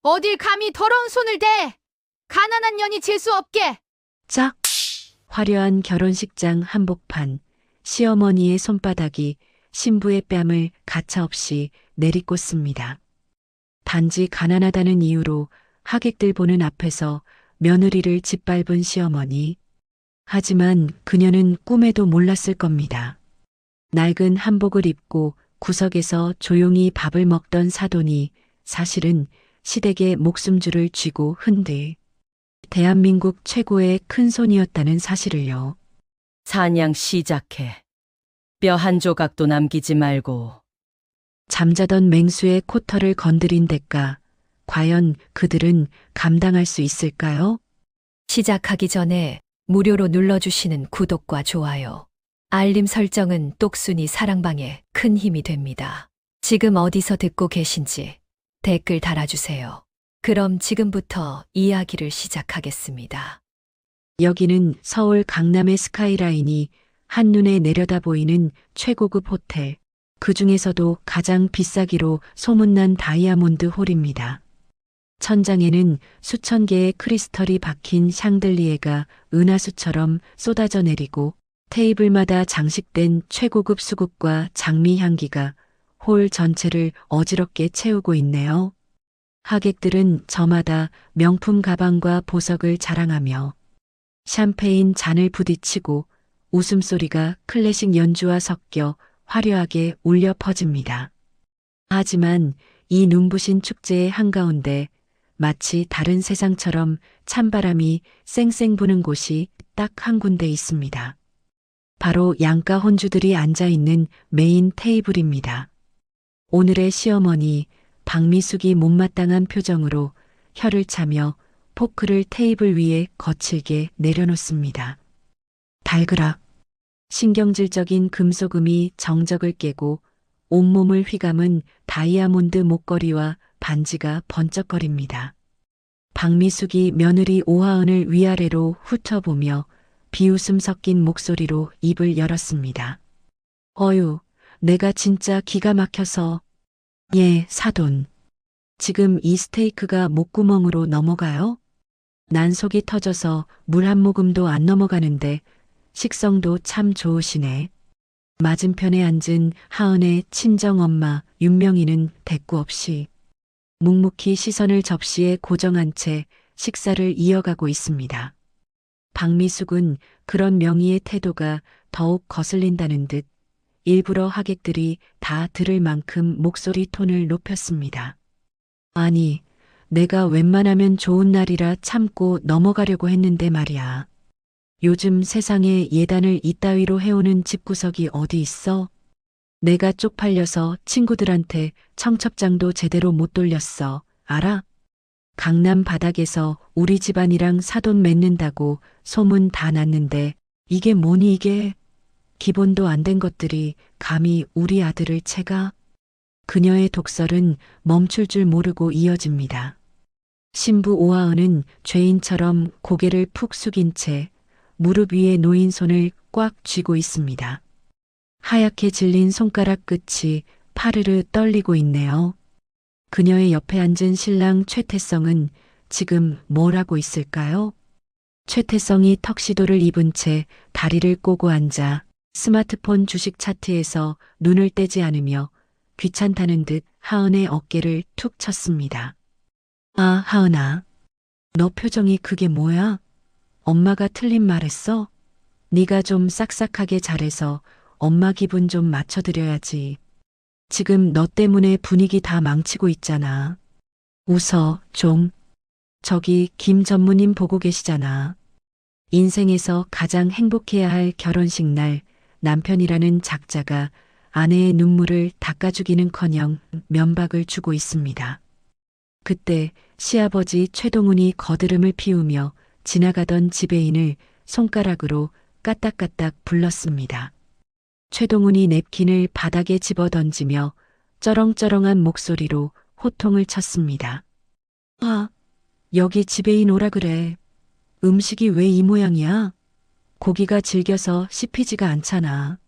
어딜 감히 더러운 손을 대! 가난한 년이 재수 없게! 짝! 화려한 결혼식장 한복판, 시어머니의 손바닥이 신부의 뺨을 가차없이 내리꽂습니다. 단지 가난하다는 이유로 하객들 보는 앞에서 며느리를 짓밟은 시어머니. 하지만 그녀는 꿈에도 몰랐을 겁니다. 낡은 한복을 입고 구석에서 조용히 밥을 먹던 사돈이 사실은 시댁의 목숨줄을 쥐고 흔들 대한민국 최고의 큰손이었다는 사실을요. 사냥 시작해. 뼈 한 조각도 남기지 말고. 잠자던 맹수의 코털을 건드린 대가, 과연 그들은 감당할 수 있을까요? 시작하기 전에 무료로 눌러주시는 구독과 좋아요, 알림 설정은 똑순이 사랑방에 큰 힘이 됩니다. 지금 어디서 듣고 계신지 댓글 달아주세요. 그럼 지금부터 이야기를 시작하겠습니다. 여기는 서울 강남의 스카이라인이 한눈에 내려다 보이는 최고급 호텔, 그 중에서도 가장 비싸기로 소문난 다이아몬드 홀입니다. 천장에는 수천 개의 크리스털이 박힌 샹들리에가 은하수처럼 쏟아져 내리고 테이블마다 장식된 최고급 수국과 장미 향기가 홀 전체를 어지럽게 채우고 있네요. 하객들은 저마다 명품 가방과 보석을 자랑하며 샴페인 잔을 부딪히고 웃음소리가 클래식 연주와 섞여 화려하게 울려 퍼집니다. 하지만 이 눈부신 축제의 한가운데 마치 다른 세상처럼 찬바람이 쌩쌩 부는 곳이 딱 한 군데 있습니다. 바로 양가 혼주들이 앉아있는 메인 테이블입니다. 오늘의 시어머니 박미숙이 못마땅한 표정으로 혀를 차며 포크를 테이블 위에 거칠게 내려놓습니다. 달그락. 신경질적인 금소금이 정적을 깨고 온몸을 휘감은 다이아몬드 목걸이와 반지가 번쩍거립니다. 박미숙이 며느리 오하은을 위아래로 훑어보며 비웃음 섞인 목소리로 입을 열었습니다. 어휴, 내가 진짜 기가 막혀서. 예, 사돈. 지금 이 스테이크가 목구멍으로 넘어가요? 난 속이 터져서 물 한 모금도 안 넘어가는데 식성도 참 좋으시네. 맞은편에 앉은 하은의 친정엄마 윤명이는 대꾸 없이 묵묵히 시선을 접시에 고정한 채 식사를 이어가고 있습니다. 박미숙은 그런 명희의 태도가 더욱 거슬린다는 듯 일부러 하객들이 다 들을 만큼 목소리 톤을 높였습니다. 아니, 내가 웬만하면 좋은 날이라 참고 넘어가려고 했는데 말이야. 요즘 세상에 예단을 이따위로 해오는 집구석이 어디 있어? 내가 쪽팔려서 친구들한테 청첩장도 제대로 못 돌렸어. 알아? 강남 바닥에서 우리 집안이랑 사돈 맺는다고 소문 다 났는데 이게 뭐니 이게? 기본도 안 된 것들이 감히 우리 아들을 채가? 그녀의 독설은 멈출 줄 모르고 이어집니다. 신부 오하은은 죄인처럼 고개를 푹 숙인 채 무릎 위에 놓인 손을 꽉 쥐고 있습니다. 하얗게 질린 손가락 끝이 파르르 떨리고 있네요. 그녀의 옆에 앉은 신랑 최태성은 지금 뭘 하고 있을까요? 최태성이 턱시도를 입은 채 다리를 꼬고 앉아 스마트폰 주식 차트에서 눈을 떼지 않으며 귀찮다는 듯 하은의 어깨를 툭 쳤습니다. 아, 하은아. 너 표정이 그게 뭐야? 엄마가 틀린 말했어? 네가 좀 싹싹하게 잘해서 엄마 기분 좀 맞춰드려야지. 지금 너 때문에 분위기 다 망치고 있잖아. 웃어, 좀. 저기 김 전무님 보고 계시잖아. 인생에서 가장 행복해야 할 결혼식 날 남편이라는 작자가 아내의 눈물을 닦아주기는커녕 면박을 주고 있습니다. 그때 시아버지 최동훈이 거드름을 피우며 지나가던 지배인을 손가락으로 까딱까딱 불렀습니다. 최동훈이 냅킨을 바닥에 집어던지며 쩌렁쩌렁한 목소리로 호통을 쳤습니다. 아, 여기 지배인 오라 그래. 음식이 왜 이 모양이야? 고기가 질겨서 씹히지가 않잖아.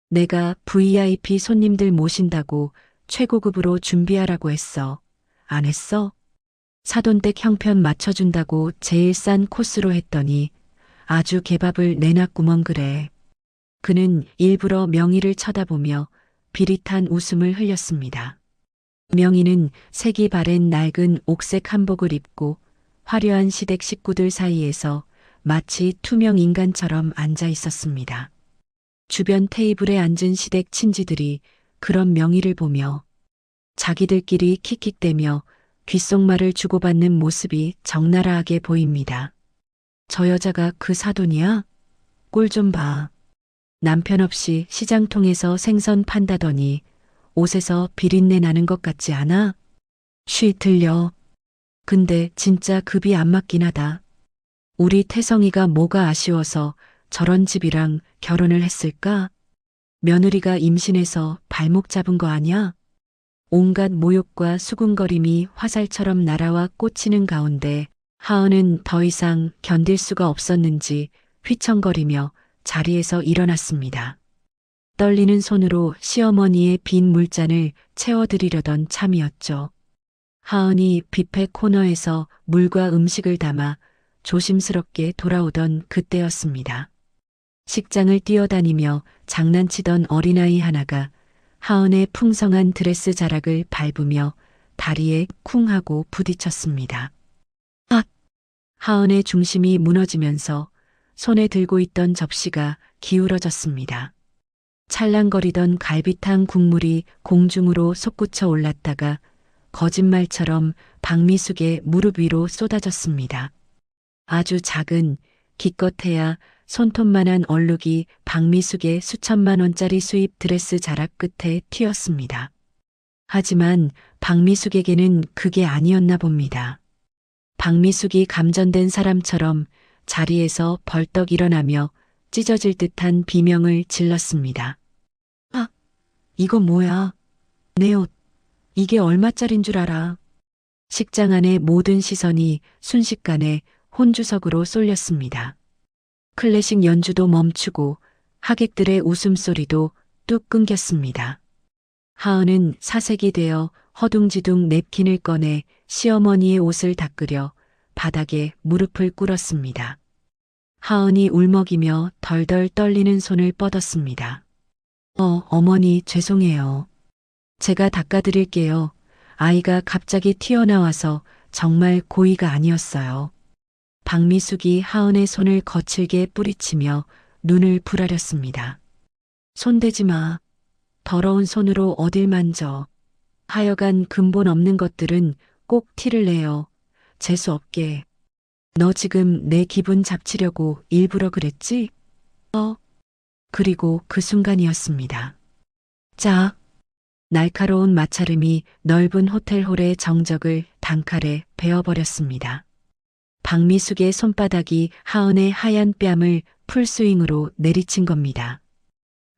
내가 VIP 손님들 모신다고 최고급으로 준비하라고 했어. 안 했어? 사돈댁 형편 맞춰준다고 제일 싼 코스로 했더니 아주 개밥을 내놨구먼 그래. 그는 일부러 명희를 쳐다보며 비릿한 웃음을 흘렸습니다. 명희는 색이 바랜 낡은 옥색 한복을 입고 화려한 시댁 식구들 사이에서 마치 투명 인간처럼 앉아 있었습니다. 주변 테이블에 앉은 시댁 친지들이 그런 명희를 보며 자기들끼리 킥킥대며 귓속말을 주고받는 모습이 적나라하게 보입니다. 저 여자가 그 사돈이야? 꼴 좀 봐. 남편 없이 시장통에서 생선 판다더니 옷에서 비린내 나는 것 같지 않아? 쉬 들려. 근데 진짜 급이 안 맞긴 하다. 우리 태성이가 뭐가 아쉬워서 저런 집이랑 결혼을 했을까? 며느리가 임신해서 발목 잡은 거 아니야? 온갖 모욕과 수군거림이 화살처럼 날아와 꽂히는 가운데 하은은 더 이상 견딜 수가 없었는지 휘청거리며 자리에서 일어났습니다. 떨리는 손으로 시어머니의 빈 물잔을 채워드리려던 참이었죠. 하은이 뷔페 코너에서 물과 음식을 담아 조심스럽게 돌아오던 그때였습니다. 식장을 뛰어다니며 장난치던 어린아이 하나가 하은의 풍성한 드레스 자락을 밟으며 다리에 쿵 하고 부딪혔습니다. 아! 하은의 중심이 무너지면서 손에 들고 있던 접시가 기울어졌습니다. 찰랑거리던 갈비탕 국물이 공중으로 솟구쳐 올랐다가 거짓말처럼 박미숙의 무릎 위로 쏟아졌습니다. 아주 작은 기껏해야 손톱만한 얼룩이 박미숙의 수천만 원짜리 수입 드레스 자락 끝에 튀었습니다. 하지만 박미숙에게는 그게 아니었나 봅니다. 박미숙이 감전된 사람처럼 자리에서 벌떡 일어나며 찢어질 듯한 비명을 질렀습니다. 아, 이거 뭐야? 내 옷. 이게 얼마짜린 줄 알아? 식장 안의 모든 시선이 순식간에 혼주석으로 쏠렸습니다. 클래식 연주도 멈추고 하객들의 웃음소리도 뚝 끊겼습니다. 하은은 사색이 되어 허둥지둥 냅킨을 꺼내 시어머니의 옷을 닦으려 바닥에 무릎을 꿇었습니다. 하은이 울먹이며 덜덜 떨리는 손을 뻗었습니다. 어머니 죄송해요. 제가 닦아드릴게요. 아이가 갑자기 튀어나와서 정말 고의가 아니었어요. 박미숙이 하은의 손을 거칠게 뿌리치며 눈을 부라렸습니다. 손대지 마. 더러운 손으로 어딜 만져. 하여간 근본 없는 것들은 꼭 티를 내요. 재수 없게. 너 지금 내 기분 잡치려고 일부러 그랬지? 그리고 그 순간이었습니다. 자, 날카로운 마찰음이 넓은 호텔홀의 정적을 단칼에 베어버렸습니다. 박미숙의 손바닥이 하은의 하얀 뺨을 풀스윙으로 내리친 겁니다.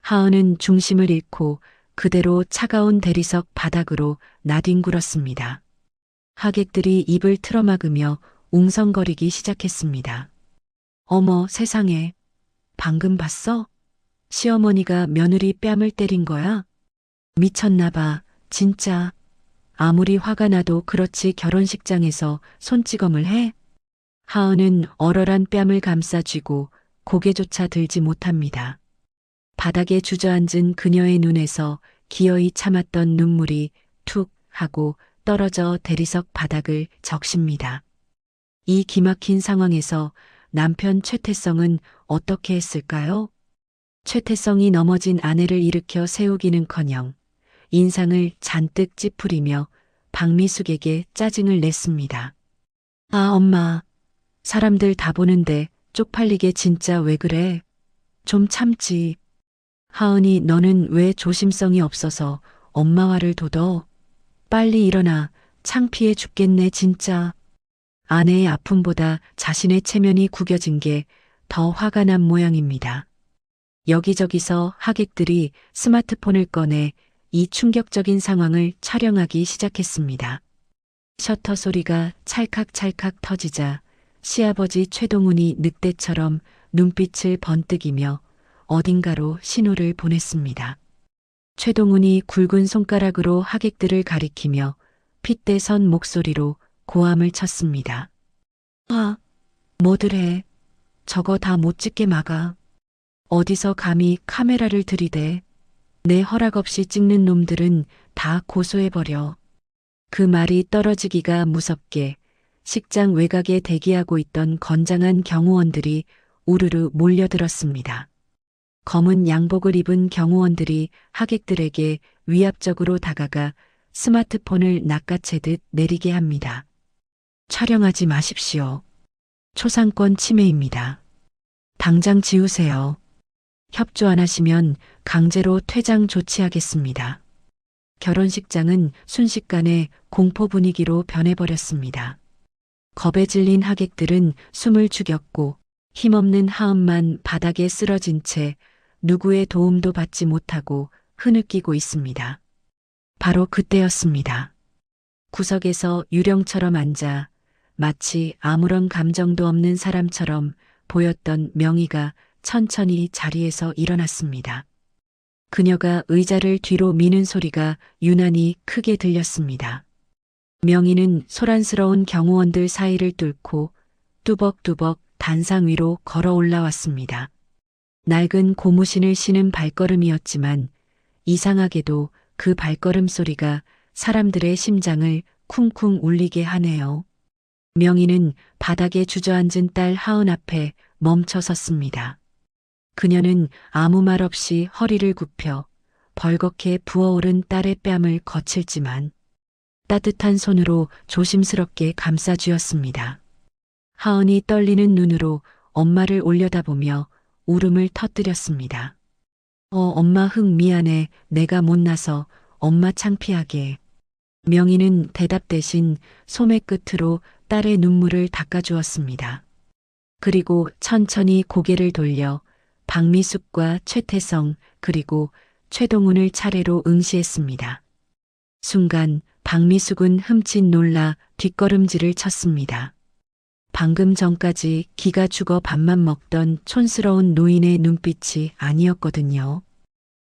하은은 중심을 잃고 그대로 차가운 대리석 바닥으로 나뒹굴었습니다. 하객들이 입을 틀어막으며 웅성거리기 시작했습니다. 어머 세상에. 방금 봤어? 시어머니가 며느리 뺨을 때린 거야? 미쳤나 봐. 진짜. 아무리 화가 나도 그렇지 결혼식장에서 손찌검을 해? 하은은 얼얼한 뺨을 감싸쥐고 고개조차 들지 못합니다. 바닥에 주저앉은 그녀의 눈에서 기어이 참았던 눈물이 툭 하고 떨어져 대리석 바닥을 적십니다. 이 기막힌 상황에서 남편 최태성은 어떻게 했을까요? 최태성이 넘어진 아내를 일으켜 세우기는커녕 인상을 잔뜩 찌푸리며 박미숙에게 짜증을 냈습니다. 아, 엄마. 사람들 다 보는데 쪽팔리게 진짜 왜 그래? 좀 참지. 하은이 너는 왜 조심성이 없어서 엄마 화를 돋워? 빨리 일어나. 창피해 죽겠네 진짜. 아내의 아픔보다 자신의 체면이 구겨진 게 더 화가 난 모양입니다. 여기저기서 하객들이 스마트폰을 꺼내 이 충격적인 상황을 촬영하기 시작했습니다. 셔터 소리가 찰칵찰칵 터지자 시아버지 최동훈이 늑대처럼 눈빛을 번뜩이며 어딘가로 신호를 보냈습니다. 최동훈이 굵은 손가락으로 하객들을 가리키며 핏대선 목소리로 고함을 쳤습니다. 아, 뭐들 해. 저거 다 못 찍게 막아. 어디서 감히 카메라를 들이대. 내 허락 없이 찍는 놈들은 다 고소해버려. 그 말이 떨어지기가 무섭게 식장 외곽에 대기하고 있던 건장한 경호원들이 우르르 몰려들었습니다. 검은 양복을 입은 경호원들이 하객들에게 위압적으로 다가가 스마트폰을 낚아채듯 내리게 합니다. 촬영하지 마십시오. 초상권 침해입니다. 당장 지우세요. 협조 안 하시면 강제로 퇴장 조치하겠습니다. 결혼식장은 순식간에 공포 분위기로 변해버렸습니다. 겁에 질린 하객들은 숨을 죽였고 힘없는 하은만 바닥에 쓰러진 채 누구의 도움도 받지 못하고 흐느끼고 있습니다. 바로 그때였습니다. 구석에서 유령처럼 앉아 마치 아무런 감정도 없는 사람처럼 보였던 명희가 천천히 자리에서 일어났습니다. 그녀가 의자를 뒤로 미는 소리가 유난히 크게 들렸습니다. 명희는 소란스러운 경호원들 사이를 뚫고 뚜벅뚜벅 단상 위로 걸어 올라왔습니다. 낡은 고무신을 신은 발걸음이었지만 이상하게도 그 발걸음 소리가 사람들의 심장을 쿵쿵 울리게 하네요. 명희는 바닥에 주저앉은 딸 하은 앞에 멈춰 섰습니다. 그녀는 아무 말 없이 허리를 굽혀 벌겋게 부어오른 딸의 뺨을 거칠지만 따뜻한 손으로 조심스럽게 감싸주었습니다. 하은이 떨리는 눈으로 엄마를 올려다보며 울음을 터뜨렸습니다. 엄마 미안해. 내가 못나서 엄마 창피하게. 명희는 대답 대신 소매 끝으로 딸의 눈물을 닦아주었습니다. 그리고 천천히 고개를 돌려 박미숙과 최태성 그리고 최동훈을 차례로 응시했습니다. 순간 박미숙은 흠칫 놀라 뒷걸음질을 쳤습니다. 방금 전까지 기가 죽어 밥만 먹던 촌스러운 노인의 눈빛이 아니었거든요.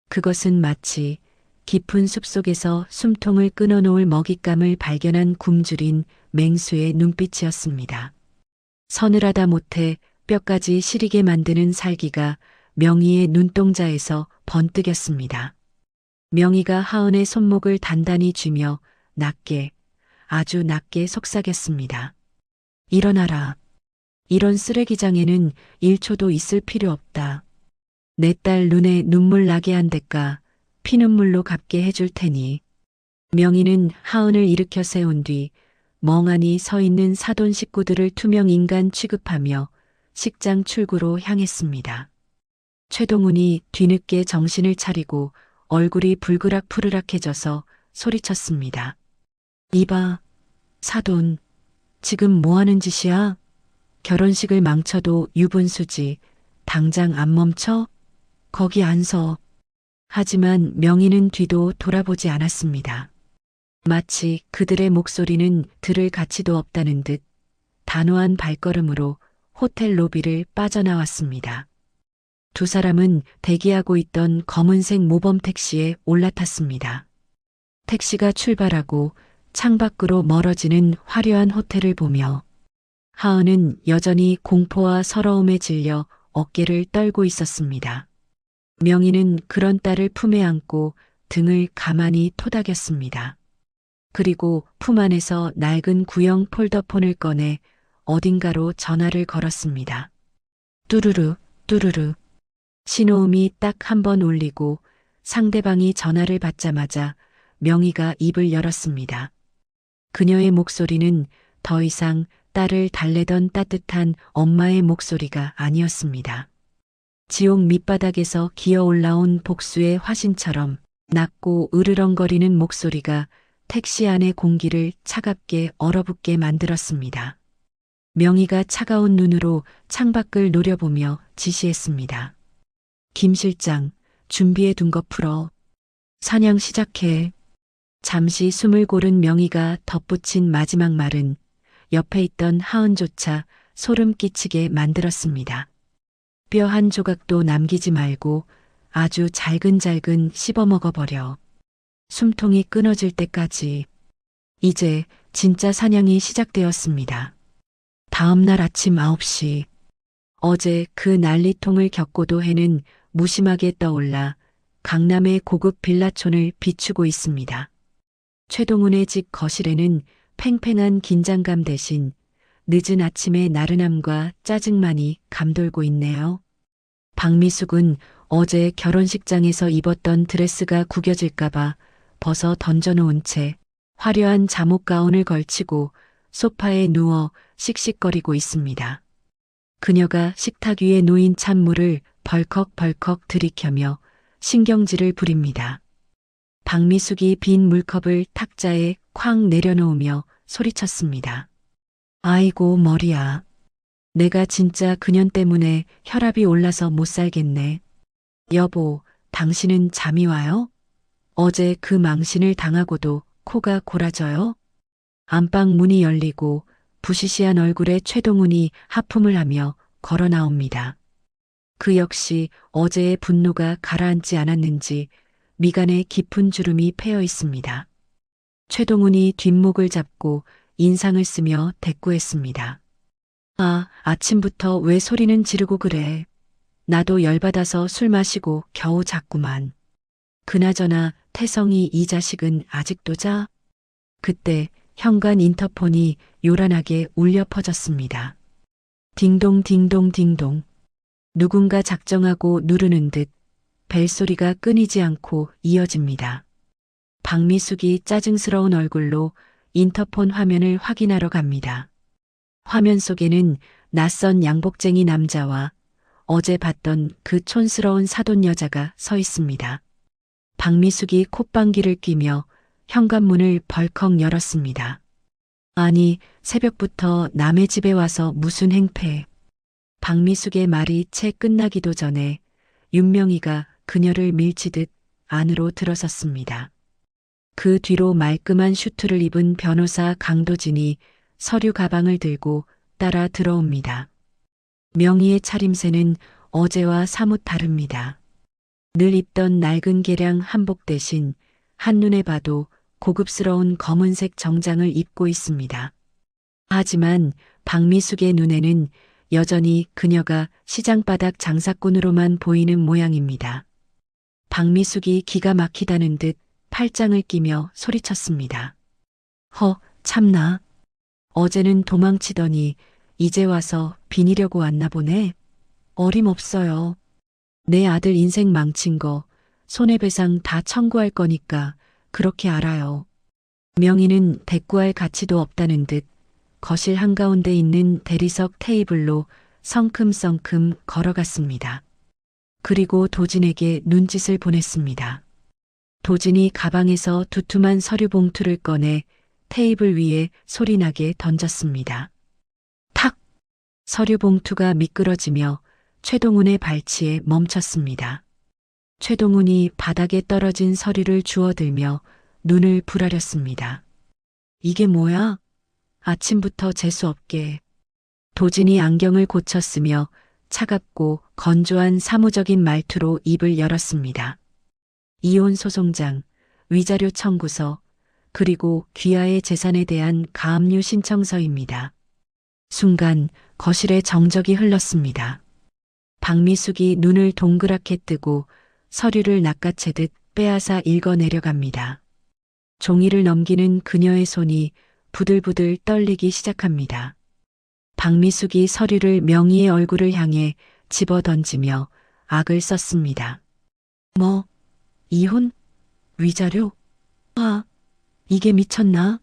그것은 마치 깊은 숲속에서 숨통을 끊어놓을 먹잇감을 발견한 굶주린 맹수의 눈빛이었습니다. 서늘하다 못해 뼈까지 시리게 만드는 살기가 명희의 눈동자에서 번뜩였습니다. 명희가 하은의 손목을 단단히 쥐며 낮게, 아주 낮게 속삭였습니다. 일어나라. 이런 쓰레기장에는 1초도 있을 필요 없다. 내 딸 눈에 눈물 나게 한 대가 피눈물로 갚게 해줄 테니. 명희는 하은을 일으켜 세운 뒤 멍하니 서 있는 사돈 식구들을 투명 인간 취급하며 식장 출구로 향했습니다. 최동훈이 뒤늦게 정신을 차리고 얼굴이 불그락푸르락해져서 소리쳤습니다. 이봐, 사돈, 지금 뭐 하는 짓이야? 결혼식을 망쳐도 유분수지. 당장 안 멈춰? 거기 안 서. 하지만 명희는 뒤도 돌아보지 않았습니다. 마치 그들의 목소리는 들을 가치도 없다는 듯 단호한 발걸음으로 호텔 로비를 빠져나왔습니다. 두 사람은 대기하고 있던 검은색 모범 택시에 올라탔습니다. 택시가 출발하고 창밖으로 멀어지는 화려한 호텔을 보며 하은은 여전히 공포와 서러움에 질려 어깨를 떨고 있었습니다. 명희는 그런 딸을 품에 안고 등을 가만히 토닥였습니다. 그리고 품 안에서 낡은 구형 폴더폰을 꺼내 어딘가로 전화를 걸었습니다. 뚜루루, 뚜루루. 신호음이 딱 한 번 울리고 상대방이 전화를 받자마자 명희가 입을 열었습니다. 그녀의 목소리는 더 이상 딸을 달래던 따뜻한 엄마의 목소리가 아니었습니다. 지옥 밑바닥에서 기어 올라온 복수의 화신처럼 낮고 으르렁거리는 목소리가 택시 안의 공기를 차갑게 얼어붙게 만들었습니다. 명희가 차가운 눈으로 창밖을 노려보며 지시했습니다. 김 실장, 준비해 둔 거 풀어. 사냥 시작해. 잠시 숨을 고른 명희가 덧붙인 마지막 말은 옆에 있던 하은조차 소름 끼치게 만들었습니다. 뼈 한 조각도 남기지 말고 아주 잘근잘근 씹어먹어버려. 숨통이 끊어질 때까지. 이제 진짜 사냥이 시작되었습니다. 다음 날 아침 9시. 어제 그 난리통을 겪고도 해는 무심하게 떠올라 강남의 고급 빌라촌을 비추고 있습니다. 최동훈의 집 거실에는 팽팽한 긴장감 대신 늦은 아침의 나른함과 짜증만이 감돌고 있네요. 박미숙은 어제 결혼식장에서 입었던 드레스가 구겨질까봐 벗어 던져놓은 채 화려한 잠옷 가운을 걸치고 소파에 누워 씩씩거리고 있습니다. 그녀가 식탁 위에 놓인 찬물을 벌컥벌컥 들이켜며 신경질을 부립니다. 박미숙이 빈 물컵을 탁자에 쾅 내려놓으며 소리쳤습니다. 아이고 머리야. 내가 진짜 그년 때문에 혈압이 올라서 못 살겠네. 여보, 당신은 잠이 와요? 어제 그 망신을 당하고도 코가 골아져요? 안방 문이 열리고 부시시한 얼굴에 최동훈이 하품을 하며 걸어 나옵니다. 그 역시 어제의 분노가 가라앉지 않았는지 미간에 깊은 주름이 패여 있습니다. 최동훈이 뒷목을 잡고 인상을 쓰며 대꾸했습니다. 아, 아침부터 왜 소리는 지르고 그래. 나도 열받아서 술 마시고 겨우 잤구만. 그나저나 태성이 이 자식은 아직도 자? 그때 현관 인터폰이 요란하게 울려 퍼졌습니다. 딩동 딩동 딩동. 누군가 작정하고 누르는 듯 벨소리가 끊이지 않고 이어집니다. 박미숙이 짜증스러운 얼굴로 인터폰 화면을 확인하러 갑니다. 화면 속에는 낯선 양복쟁이 남자와 어제 봤던 그 촌스러운 사돈 여자가 서 있습니다. 박미숙이 콧방귀를 뀌며 현관문을 벌컥 열었습니다. 아니, 새벽부터 남의 집에 와서 무슨 행패. 박미숙의 말이 채 끝나기도 전에 윤명희가 그녀를 밀치듯 안으로 들어섰습니다. 그 뒤로 말끔한 슈트를 입은 변호사 강도진이 서류 가방을 들고 따라 들어옵니다. 명희의 차림새는 어제와 사뭇 다릅니다. 늘 입던 낡은 개량 한복 대신 한눈에 봐도 고급스러운 검은색 정장을 입고 있습니다. 하지만 박미숙의 눈에는 여전히 그녀가 시장바닥 장사꾼으로만 보이는 모양입니다. 박미숙이 기가 막히다는 듯 팔짱을 끼며 소리쳤습니다. 참나. 어제는 도망치더니 이제 와서 비니려고 왔나 보네. 어림없어요. 내 아들 인생 망친 거 손해배상 다 청구할 거니까 그렇게 알아요. 명희는 대꾸할 가치도 없다는 듯 거실 한가운데 있는 대리석 테이블로 성큼성큼 걸어갔습니다. 그리고 도진에게 눈짓을 보냈습니다. 도진이 가방에서 두툼한 서류 봉투를 꺼내 테이블 위에 소리나게 던졌습니다. 탁! 서류 봉투가 미끄러지며 최동훈의 발치에 멈췄습니다. 최동훈이 바닥에 떨어진 서류를 주워들며 눈을 부라렸습니다. 이게 뭐야? 아침부터 재수없게. 도진이 안경을 고쳤으며 차갑고 건조한 사무적인 말투로 입을 열었습니다. 이혼 소송장, 위자료 청구서, 그리고 귀하의 재산에 대한 가압류 신청서입니다. 순간 거실에 정적이 흘렀습니다. 박미숙이 눈을 동그랗게 뜨고 서류를 낚아채듯 빼앗아 읽어 내려갑니다. 종이를 넘기는 그녀의 손이 부들부들 떨리기 시작합니다. 박미숙이 서류를 명희의 얼굴을 향해 집어 던지며 악을 썼습니다. 뭐? 이혼? 위자료? 이게 미쳤나?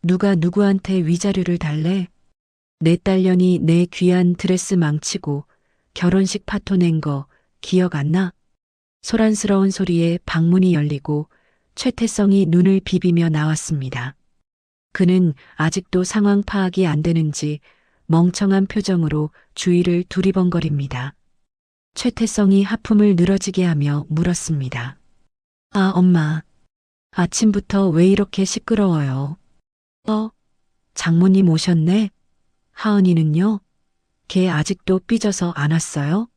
누가 누구한테 위자료를 달래? 내 딸년이 내 귀한 드레스 망치고 결혼식 파토 낸 거 기억 안 나? 소란스러운 소리에 방문이 열리고 최태성이 눈을 비비며 나왔습니다. 그는 아직도 상황 파악이 안 되는지 멍청한 표정으로 주위를 두리번거립니다. 최태성이 하품을 늘어지게 하며 물었습니다. 엄마. 아침부터 왜 이렇게 시끄러워요? 장모님 오셨네? 하은이는요? 걔 아직도 삐져서 안 왔어요?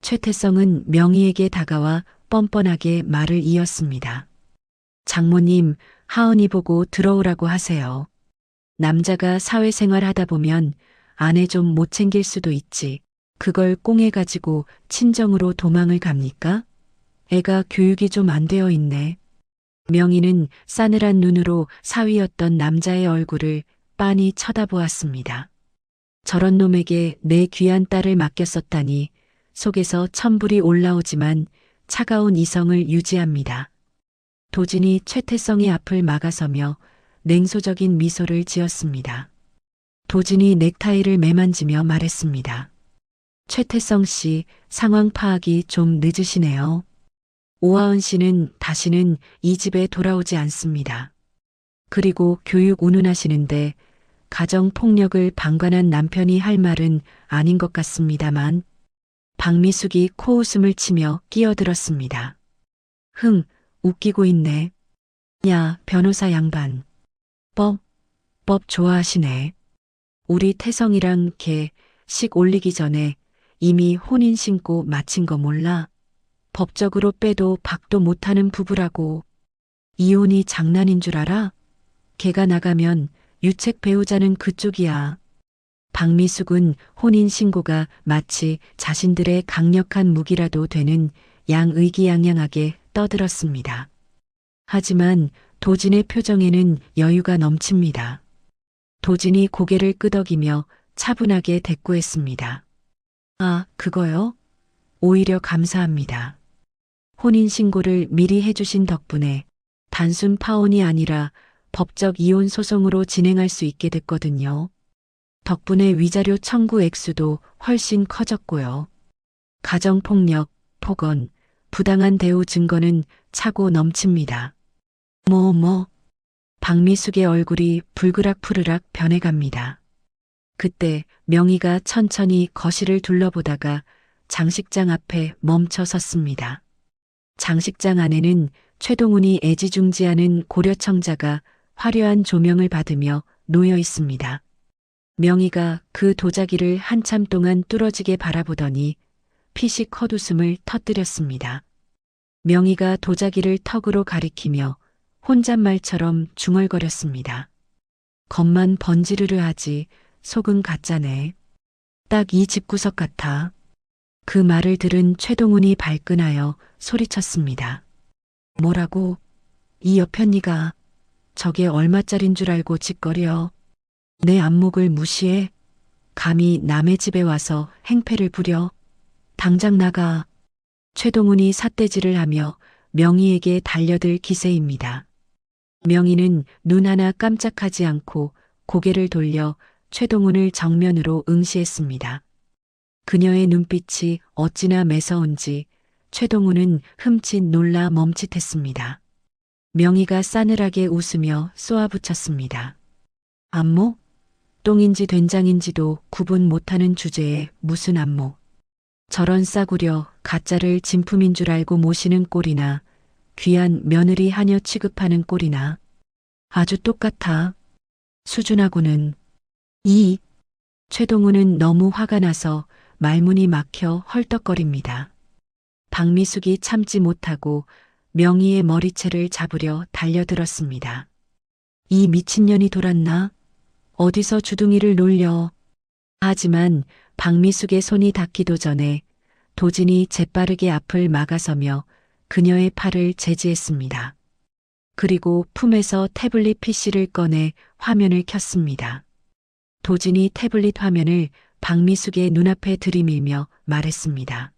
최태성은 명희에게 다가와 뻔뻔하게 말을 이었습니다. 장모님, 하은이 보고 들어오라고 하세요. 남자가 사회생활 하다 보면 아내 좀 못 챙길 수도 있지. 그걸 꽁해가지고 친정으로 도망을 갑니까? 애가 교육이 좀 안 되어 있네. 명희는 싸늘한 눈으로 사위였던 남자의 얼굴을 빤히 쳐다보았습니다. 저런 놈에게 내 귀한 딸을 맡겼었다니 속에서 천불이 올라오지만 차가운 이성을 유지합니다. 도진이 최태성의 앞을 막아서며 냉소적인 미소를 지었습니다. 도진이 넥타이를 매만지며 말했습니다. 최태성 씨, 상황 파악이 좀 늦으시네요. 오하은 씨는 다시는 이 집에 돌아오지 않습니다. 그리고 교육 운운하시는데 가정폭력을 방관한 남편이 할 말은 아닌 것 같습니다만 박미숙이 코웃음을 치며 끼어들었습니다. 흥, 웃기고 있네. 야, 변호사 양반. 법 좋아하시네. 우리 태성이랑 걔 식 올리기 전에 이미 혼인 신고 마친 거 몰라? 법적으로 빼도 박도 못하는 부부라고. 이혼이 장난인 줄 알아? 걔가 나가면 유책 배우자는 그쪽이야. 박미숙은 혼인 신고가 마치 자신들의 강력한 무기라도 되는 양의기양양하게 떠들었습니다. 하지만 도진의 표정에는 여유가 넘칩니다. 도진이 고개를 끄덕이며 차분하게 대꾸했습니다. 아, 그거요? 오히려 감사합니다. 혼인신고를 미리 해주신 덕분에 단순 파혼이 아니라 법적 이혼 소송으로 진행할 수 있게 됐거든요. 덕분에 위자료 청구 액수도 훨씬 커졌고요. 가정폭력, 폭언, 부당한 대우 증거는 차고 넘칩니다. 박미숙의 얼굴이 불그락푸르락 변해갑니다. 그때 명희가 천천히 거실을 둘러보다가 장식장 앞에 멈춰 섰습니다. 장식장 안에는 최동훈이 애지중지하는 고려청자가 화려한 조명을 받으며 놓여 있습니다. 명희가 그 도자기를 한참 동안 뚫어지게 바라보더니 피식 헛웃음을 터뜨렸습니다. 명희가 도자기를 턱으로 가리키며 혼잣말처럼 중얼거렸습니다. 겉만 번지르르 하지 속은 가짜네. 딱 이 집구석 같아. 그 말을 들은 최동훈이 발끈하여 소리쳤습니다. 뭐라고? 이 여편니가 저게 얼마짜린 줄 알고 짓거려. 내 안목을 무시해? 감히 남의 집에 와서 행패를 부려? 당장 나가. 최동훈이 삿대질을 하며 명희에게 달려들 기세입니다. 명희는 눈 하나 깜짝하지 않고 고개를 돌려 최동훈을 정면으로 응시했습니다. 그녀의 눈빛이 어찌나 매서운지 최동훈은 흠칫 놀라 멈칫했습니다. 명희가 싸늘하게 웃으며 쏘아붙였습니다. 안목? 똥인지 된장인지도 구분 못하는 주제에 무슨 안목. 저런 싸구려 가짜를 진품인 줄 알고 모시는 꼴이나 귀한 며느리 하녀 취급하는 꼴이나 아주 똑같아. 수준하고는. 최동훈은 너무 화가 나서 말문이 막혀 헐떡거립니다. 박미숙이 참지 못하고 명희의 머리채를 잡으려 달려들었습니다. 이 미친년이 돌았나? 어디서 주둥이를 놀려. 하지만 박미숙의 손이 닿기도 전에 도진이 재빠르게 앞을 막아서며 그녀의 팔을 제지했습니다. 그리고 품에서 태블릿 PC를 꺼내 화면을 켰습니다. 도진이 태블릿 화면을 박미숙의 눈앞에 들이밀며 말했습니다.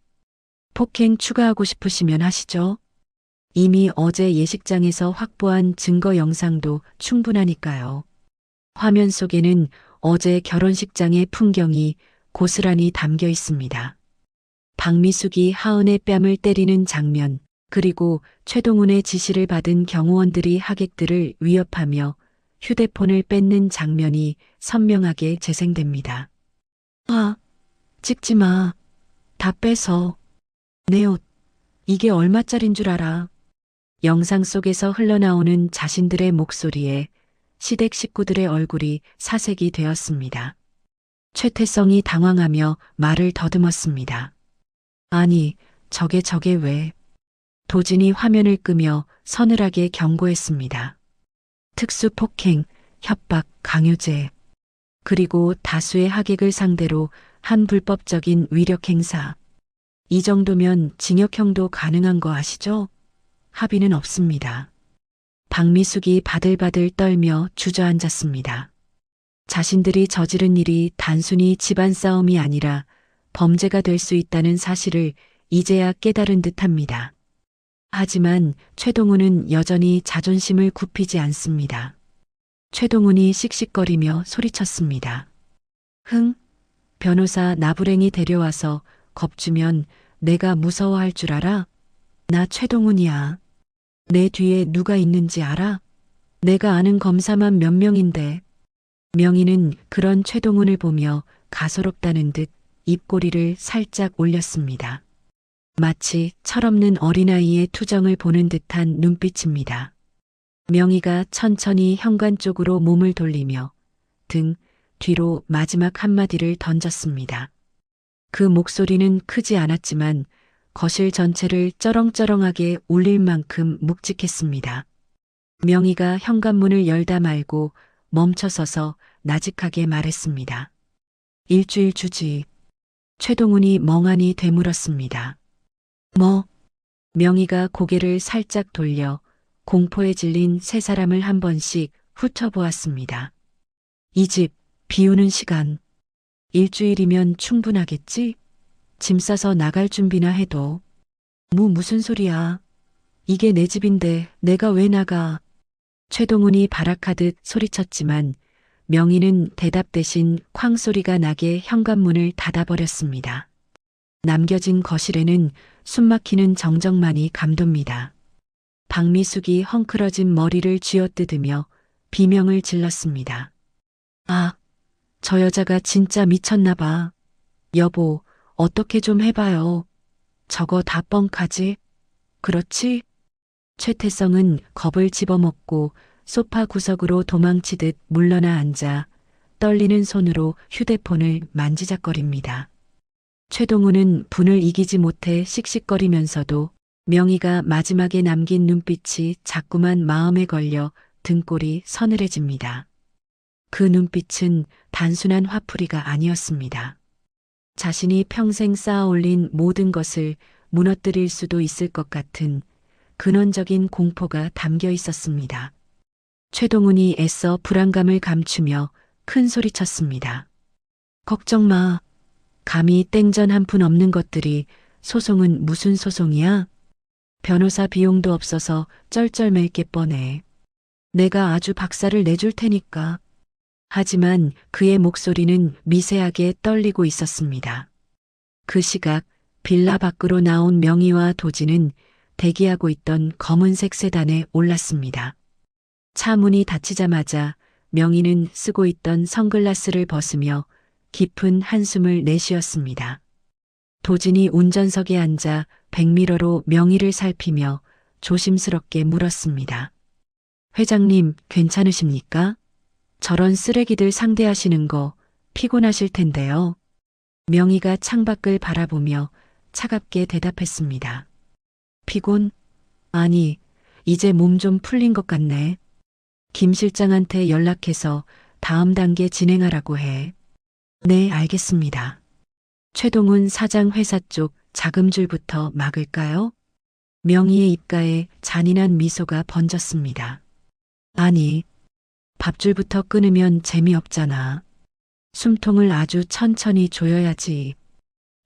폭행 추가하고 싶으시면 하시죠. 이미 어제 예식장에서 확보한 증거 영상도 충분하니까요. 화면 속에는 어제 결혼식장의 풍경이 고스란히 담겨 있습니다. 박미숙이 하은의 뺨을 때리는 장면, 그리고 최동훈의 지시를 받은 경호원들이 하객들을 위협하며 휴대폰을 뺏는 장면이 선명하게 재생됩니다. 찍지 마. 다 뺏어. 내 옷. 이게 얼마짜린 줄 알아. 영상 속에서 흘러나오는 자신들의 목소리에 시댁 식구들의 얼굴이 사색이 되었습니다. 최태성이 당황하며 말을 더듬었습니다. 아니, 저게 왜. 도진이 화면을 끄며 서늘하게 경고했습니다. 특수폭행, 협박, 강요죄, 그리고 다수의 하객을 상대로 한 불법적인 위력 행사. 이 정도면 징역형도 가능한 거 아시죠? 합의는 없습니다. 박미숙이 바들바들 떨며 주저앉았습니다. 자신들이 저지른 일이 단순히 집안 싸움이 아니라 범죄가 될 수 있다는 사실을 이제야 깨달은 듯합니다. 하지만 최동훈은 여전히 자존심을 굽히지 않습니다. 최동훈이 씩씩거리며 소리쳤습니다. 흥, 변호사 나부랭이 데려와서 겁주면 내가 무서워할 줄 알아? 나 최동훈이야. 내 뒤에 누가 있는지 알아? 내가 아는 검사만 몇 명인데. 명희는 그런 최동훈을 보며 가소롭다는 듯 입꼬리를 살짝 올렸습니다. 마치 철없는 어린아이의 투정을 보는 듯한 눈빛입니다. 명희가 천천히 현관 쪽으로 몸을 돌리며 등 뒤로 마지막 한마디를 던졌습니다. 그 목소리는 크지 않았지만 거실 전체를 쩌렁쩌렁하게 울릴 만큼 묵직했습니다. 명희가 현관문을 열다 말고 멈춰서서 나직하게 말했습니다. 일주일 주지. 최동훈이 멍하니 되물었습니다. 뭐? 명희가 고개를 살짝 돌려 공포에 질린 세 사람을 한 번씩 훑어보았습니다. 이 집 비우는 시간. 일주일이면 충분하겠지? 짐 싸서 나갈 준비나 해도. 무슨 소리야. 이게 내 집인데 내가 왜 나가. 최동훈이 발악하듯 소리쳤지만 명희는 대답 대신 쾅 소리가 나게 현관문을 닫아버렸습니다. 남겨진 거실에는 숨막히는 정적만이 감돕니다. 박미숙이 헝클어진 머리를 쥐어뜯으며 비명을 질렀습니다. 아, 저 여자가 진짜 미쳤나 봐. 여보, 어떻게 좀 해봐요. 저거 다 뻥카지? 그렇지? 최태성은 겁을 집어먹고 소파 구석으로 도망치듯 물러나 앉아 떨리는 손으로 휴대폰을 만지작거립니다. 최동훈은 분을 이기지 못해 씩씩거리면서도 명희가 마지막에 남긴 눈빛이 자꾸만 마음에 걸려 등골이 서늘해집니다. 그 눈빛은 단순한 화풀이가 아니었습니다. 자신이 평생 쌓아올린 모든 것을 무너뜨릴 수도 있을 것 같은 근원적인 공포가 담겨 있었습니다. 최동훈이 애써 불안감을 감추며 큰 소리쳤습니다. 걱정 마. 감히 땡전 한 푼 없는 것들이 소송은 무슨 소송이야? 변호사 비용도 없어서 쩔쩔맬 게 뻔해. 내가 아주 박살을 내줄 테니까. 하지만 그의 목소리는 미세하게 떨리고 있었습니다. 그 시각 빌라 밖으로 나온 명희와 도진은 대기하고 있던 검은색 세단에 올랐습니다. 차 문이 닫히자마자 명희는 쓰고 있던 선글라스를 벗으며 깊은 한숨을 내쉬었습니다. 도진이 운전석에 앉아 백미러로 명희를 살피며 조심스럽게 물었습니다. 회장님, 괜찮으십니까? 저런 쓰레기들 상대하시는 거 피곤하실 텐데요. 명희가 창밖을 바라보며 차갑게 대답했습니다. 피곤? 아니, 이제 몸 좀 풀린 것 같네. 김 실장한테 연락해서 다음 단계 진행하라고 해. 네, 알겠습니다. 최동훈 사장 회사 쪽 자금줄부터 막을까요? 명희의 입가에 잔인한 미소가 번졌습니다. 아니, 밥줄부터 끊으면 재미없잖아. 숨통을 아주 천천히 조여야지.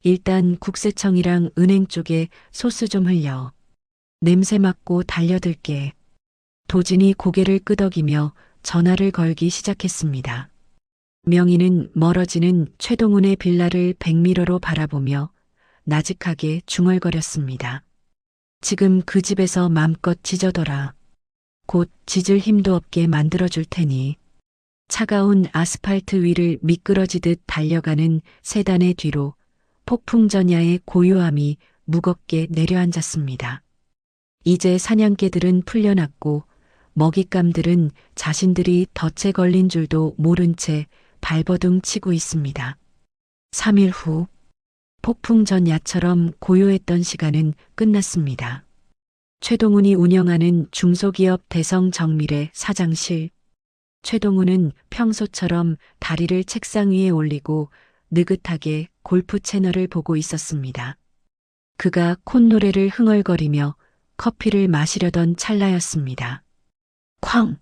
일단 국세청이랑 은행 쪽에 소스 좀 흘려. 냄새 맡고 달려들게. 도진이 고개를 끄덕이며 전화를 걸기 시작했습니다. 명희는 멀어지는 최동훈의 빌라를 백미러로 바라보며 나직하게 중얼거렸습니다. 지금 그 집에서 맘껏 짖어둬라. 곧 짖을 힘도 없게 만들어줄 테니. 차가운 아스팔트 위를 미끄러지듯 달려가는 세단의 뒤로 폭풍전야의 고요함이 무겁게 내려앉았습니다. 이제 사냥개들은 풀려났고 먹잇감들은 자신들이 덫에 걸린 줄도 모른 채 발버둥 치고 있습니다. 3일 후 폭풍전야처럼 고요했던 시간은 끝났습니다. 최동훈이 운영하는 중소기업 대성정밀의 사장실. 최동우는 평소처럼 다리를 책상 위에 올리고 느긋하게 골프 채널을 보고 있었습니다. 그가 콧노래를 흥얼거리며 커피를 마시려던 찰나였습니다. 쾅!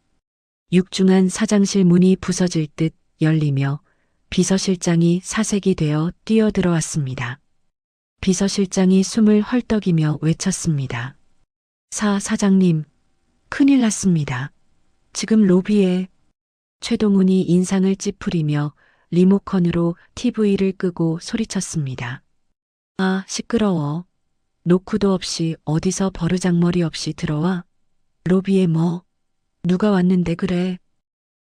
육중한 사장실 문이 부서질 듯 열리며 비서실장이 사색이 되어 뛰어들어왔습니다. 비서실장이 숨을 헐떡이며 외쳤습니다. 사장님, 큰일 났습니다. 지금 로비에. 최동훈이 인상을 찌푸리며 리모컨으로 TV를 끄고 소리쳤습니다. 아, 시끄러워. 노크도 없이 어디서 버르장머리 없이 들어와? 로비에 뭐? 누가 왔는데 그래?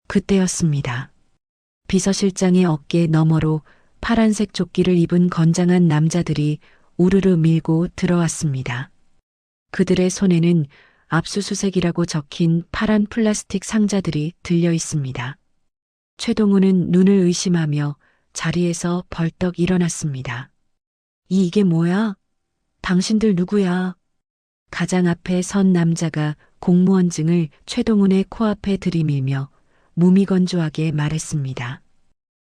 그때였습니다. 비서실장의 어깨 너머로 파란색 조끼를 입은 건장한 남자들이 우르르 밀고 들어왔습니다. 그들의 손에는 압수수색이라고 적힌 파란 플라스틱 상자들이 들려 있습니다. 최동우는 눈을 의심하며 자리에서 벌떡 일어났습니다. 이게 뭐야? 당신들 누구야? 가장 앞에 선 남자가 공무원증을 최동훈의 코앞에 들이밀며 무미건조하게 말했습니다.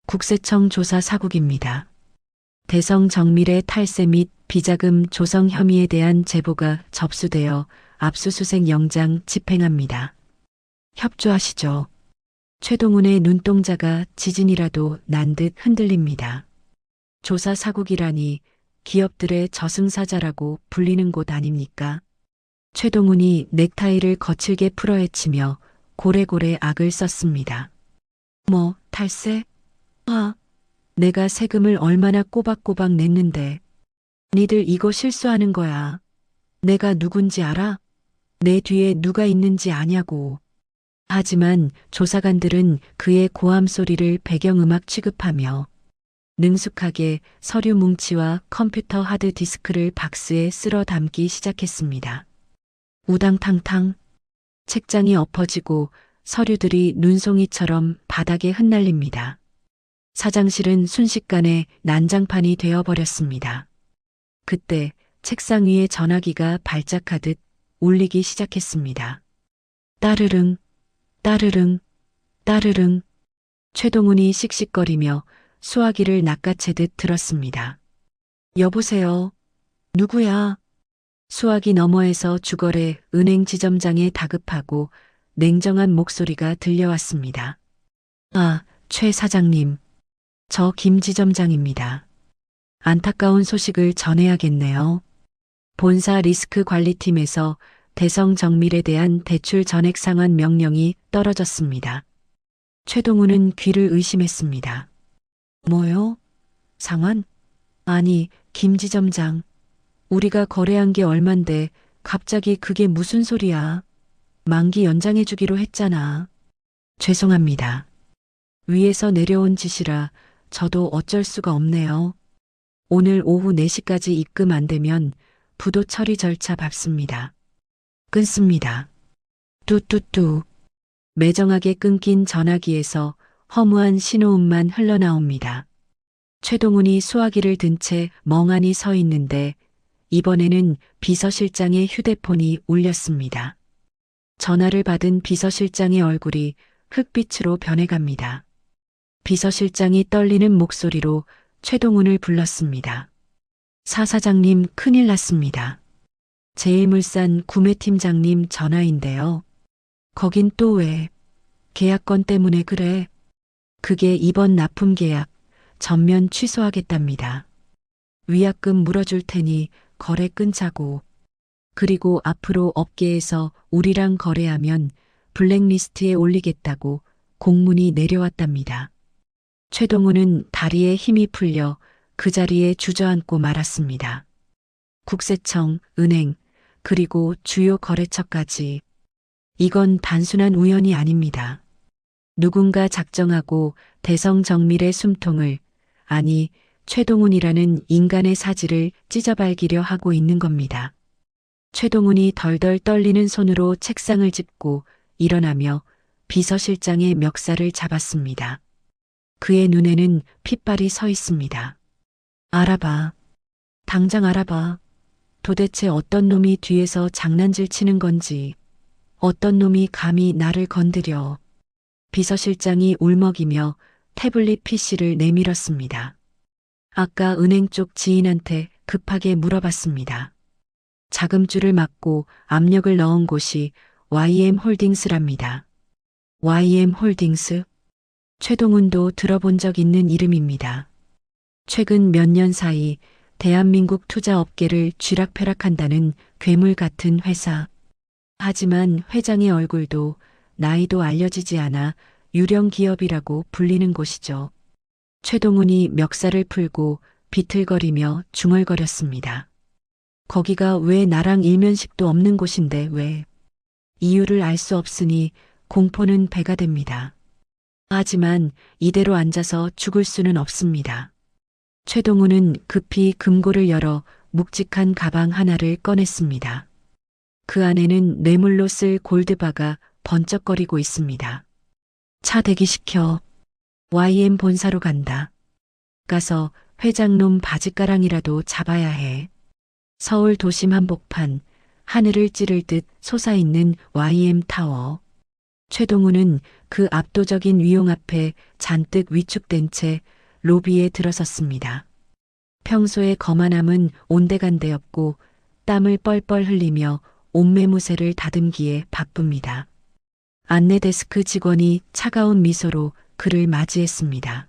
국세청 조사 사국입니다. 대성 정밀의 탈세 및 비자금 조성 혐의에 대한 제보가 접수되어 압수수색 영장 집행합니다. 협조하시죠. 최동훈의 눈동자가 지진이라도 난 듯 흔들립니다. 조사 사국이라니 기업들의 저승사자라고 불리는 곳 아닙니까? 최동훈이 넥타이를 거칠게 풀어헤치며 고래고래 악을 썼습니다. 뭐, 탈세? 아, 내가 세금을 얼마나 꼬박꼬박 냈는데. 니들 이거 실수하는 거야. 내가 누군지 알아? 내 뒤에 누가 있는지 아냐고. 하지만 조사관들은 그의 고함 소리를 배경음악 취급하며 능숙하게 서류 뭉치와 컴퓨터 하드디스크를 박스에 쓸어 담기 시작했습니다. 우당탕탕 책장이 엎어지고 서류들이 눈송이처럼 바닥에 흩날립니다. 사장실은 순식간에 난장판이 되어버렸습니다. 그때 책상 위에 전화기가 발작하듯 울리기 시작했습니다. 따르릉, 따르릉, 따르릉. 최동훈이 씩씩거리며 수화기를 낚아채듯 들었습니다. 여보세요? 누구야? 수화기 너머에서 주거래 은행 지점장의 다급하고 냉정한 목소리가 들려왔습니다. 아, 최 사장님. 저 김 지점장입니다. 안타까운 소식을 전해야겠네요. 본사 리스크 관리팀에서 대성 정밀에 대한 대출 전액 상환 명령이 떨어졌습니다. 최동훈은 귀를 의심했습니다. 뭐요? 상환? 아니, 김 지점장. 우리가 거래한 게 얼만데 갑자기 그게 무슨 소리야? 만기 연장해 주기로 했잖아. 죄송합니다. 위에서 내려온 지시라 저도 어쩔 수가 없네요. 오늘 오후 4시까지 입금 안 되면 부도 처리 절차 밟습니다. 끊습니다. 뚜뚜뚜. 매정하게 끊긴 전화기에서 허무한 신호음만 흘러나옵니다. 최동훈이 수화기를 든 채 멍하니 서 있는데 이번에는 비서실장의 휴대폰이 울렸습니다. 전화를 받은 비서실장의 얼굴이 흑빛으로 변해갑니다. 비서실장이 떨리는 목소리로 최동훈을 불렀습니다. 사장님 큰일 났습니다. 제일물산 구매팀장님 전화인데요. 거긴 또 왜? 계약건 때문에 그래. 그게 이번 납품 계약 전면 취소하겠답니다. 위약금 물어줄 테니 거래 끊자고. 그리고 앞으로 업계에서 우리랑 거래하면 블랙리스트에 올리겠다고 공문이 내려왔답니다. 최동훈은 다리에 힘이 풀려 그 자리에 주저앉고 말았습니다. 국세청, 은행, 그리고 주요 거래처까지. 이건 단순한 우연이 아닙니다. 누군가 작정하고 대성 정밀의 숨통을, 아니 최동훈이라는 인간의 사지를 찢어발기려 하고 있는 겁니다. 최동훈이 덜덜 떨리는 손으로 책상을 짚고 일어나며 비서실장의 멱살을 잡았습니다. 그의 눈에는 핏발이 서 있습니다. 알아봐. 당장 알아봐. 도대체 어떤 놈이 뒤에서 장난질 치는 건지, 어떤 놈이 감히 나를 건드려. 비서실장이 울먹이며 태블릿 PC를 내밀었습니다. 아까 은행 쪽 지인한테 급하게 물어봤습니다. 자금줄을 막고 압력을 넣은 곳이 YM홀딩스랍니다. YM홀딩스? 최동훈도 들어본 적 있는 이름입니다. 최근 몇 년 사이 대한민국 투자업계를 쥐락펴락한다는 괴물 같은 회사. 하지만 회장의 얼굴도 나이도 알려지지 않아 유령 기업이라고 불리는 곳이죠. 최동훈이 멱살을 풀고 비틀거리며 중얼거렸습니다. 거기가 왜 나랑 일면식도 없는 곳인데 왜? 이유를 알 수 없으니 공포는 배가 됩니다. 하지만 이대로 앉아서 죽을 수는 없습니다. 최동훈은 급히 금고를 열어 묵직한 가방 하나를 꺼냈습니다. 그 안에는 뇌물로 쓸 골드바가 번쩍거리고 있습니다. 차 대기시켜. YM 본사로 간다. 가서 회장놈 바지가랑이라도 잡아야 해. 서울 도심 한복판, 하늘을 찌를 듯 솟아있는 YM 타워. 최동훈은 그 압도적인 위용 앞에 잔뜩 위축된 채 로비에 들어섰습니다. 평소에 거만함은 온데간데없고 땀을 뻘뻘 흘리며 옷매무새를 다듬기에 바쁩니다. 안내 데스크 직원이 차가운 미소로 그를 맞이했습니다.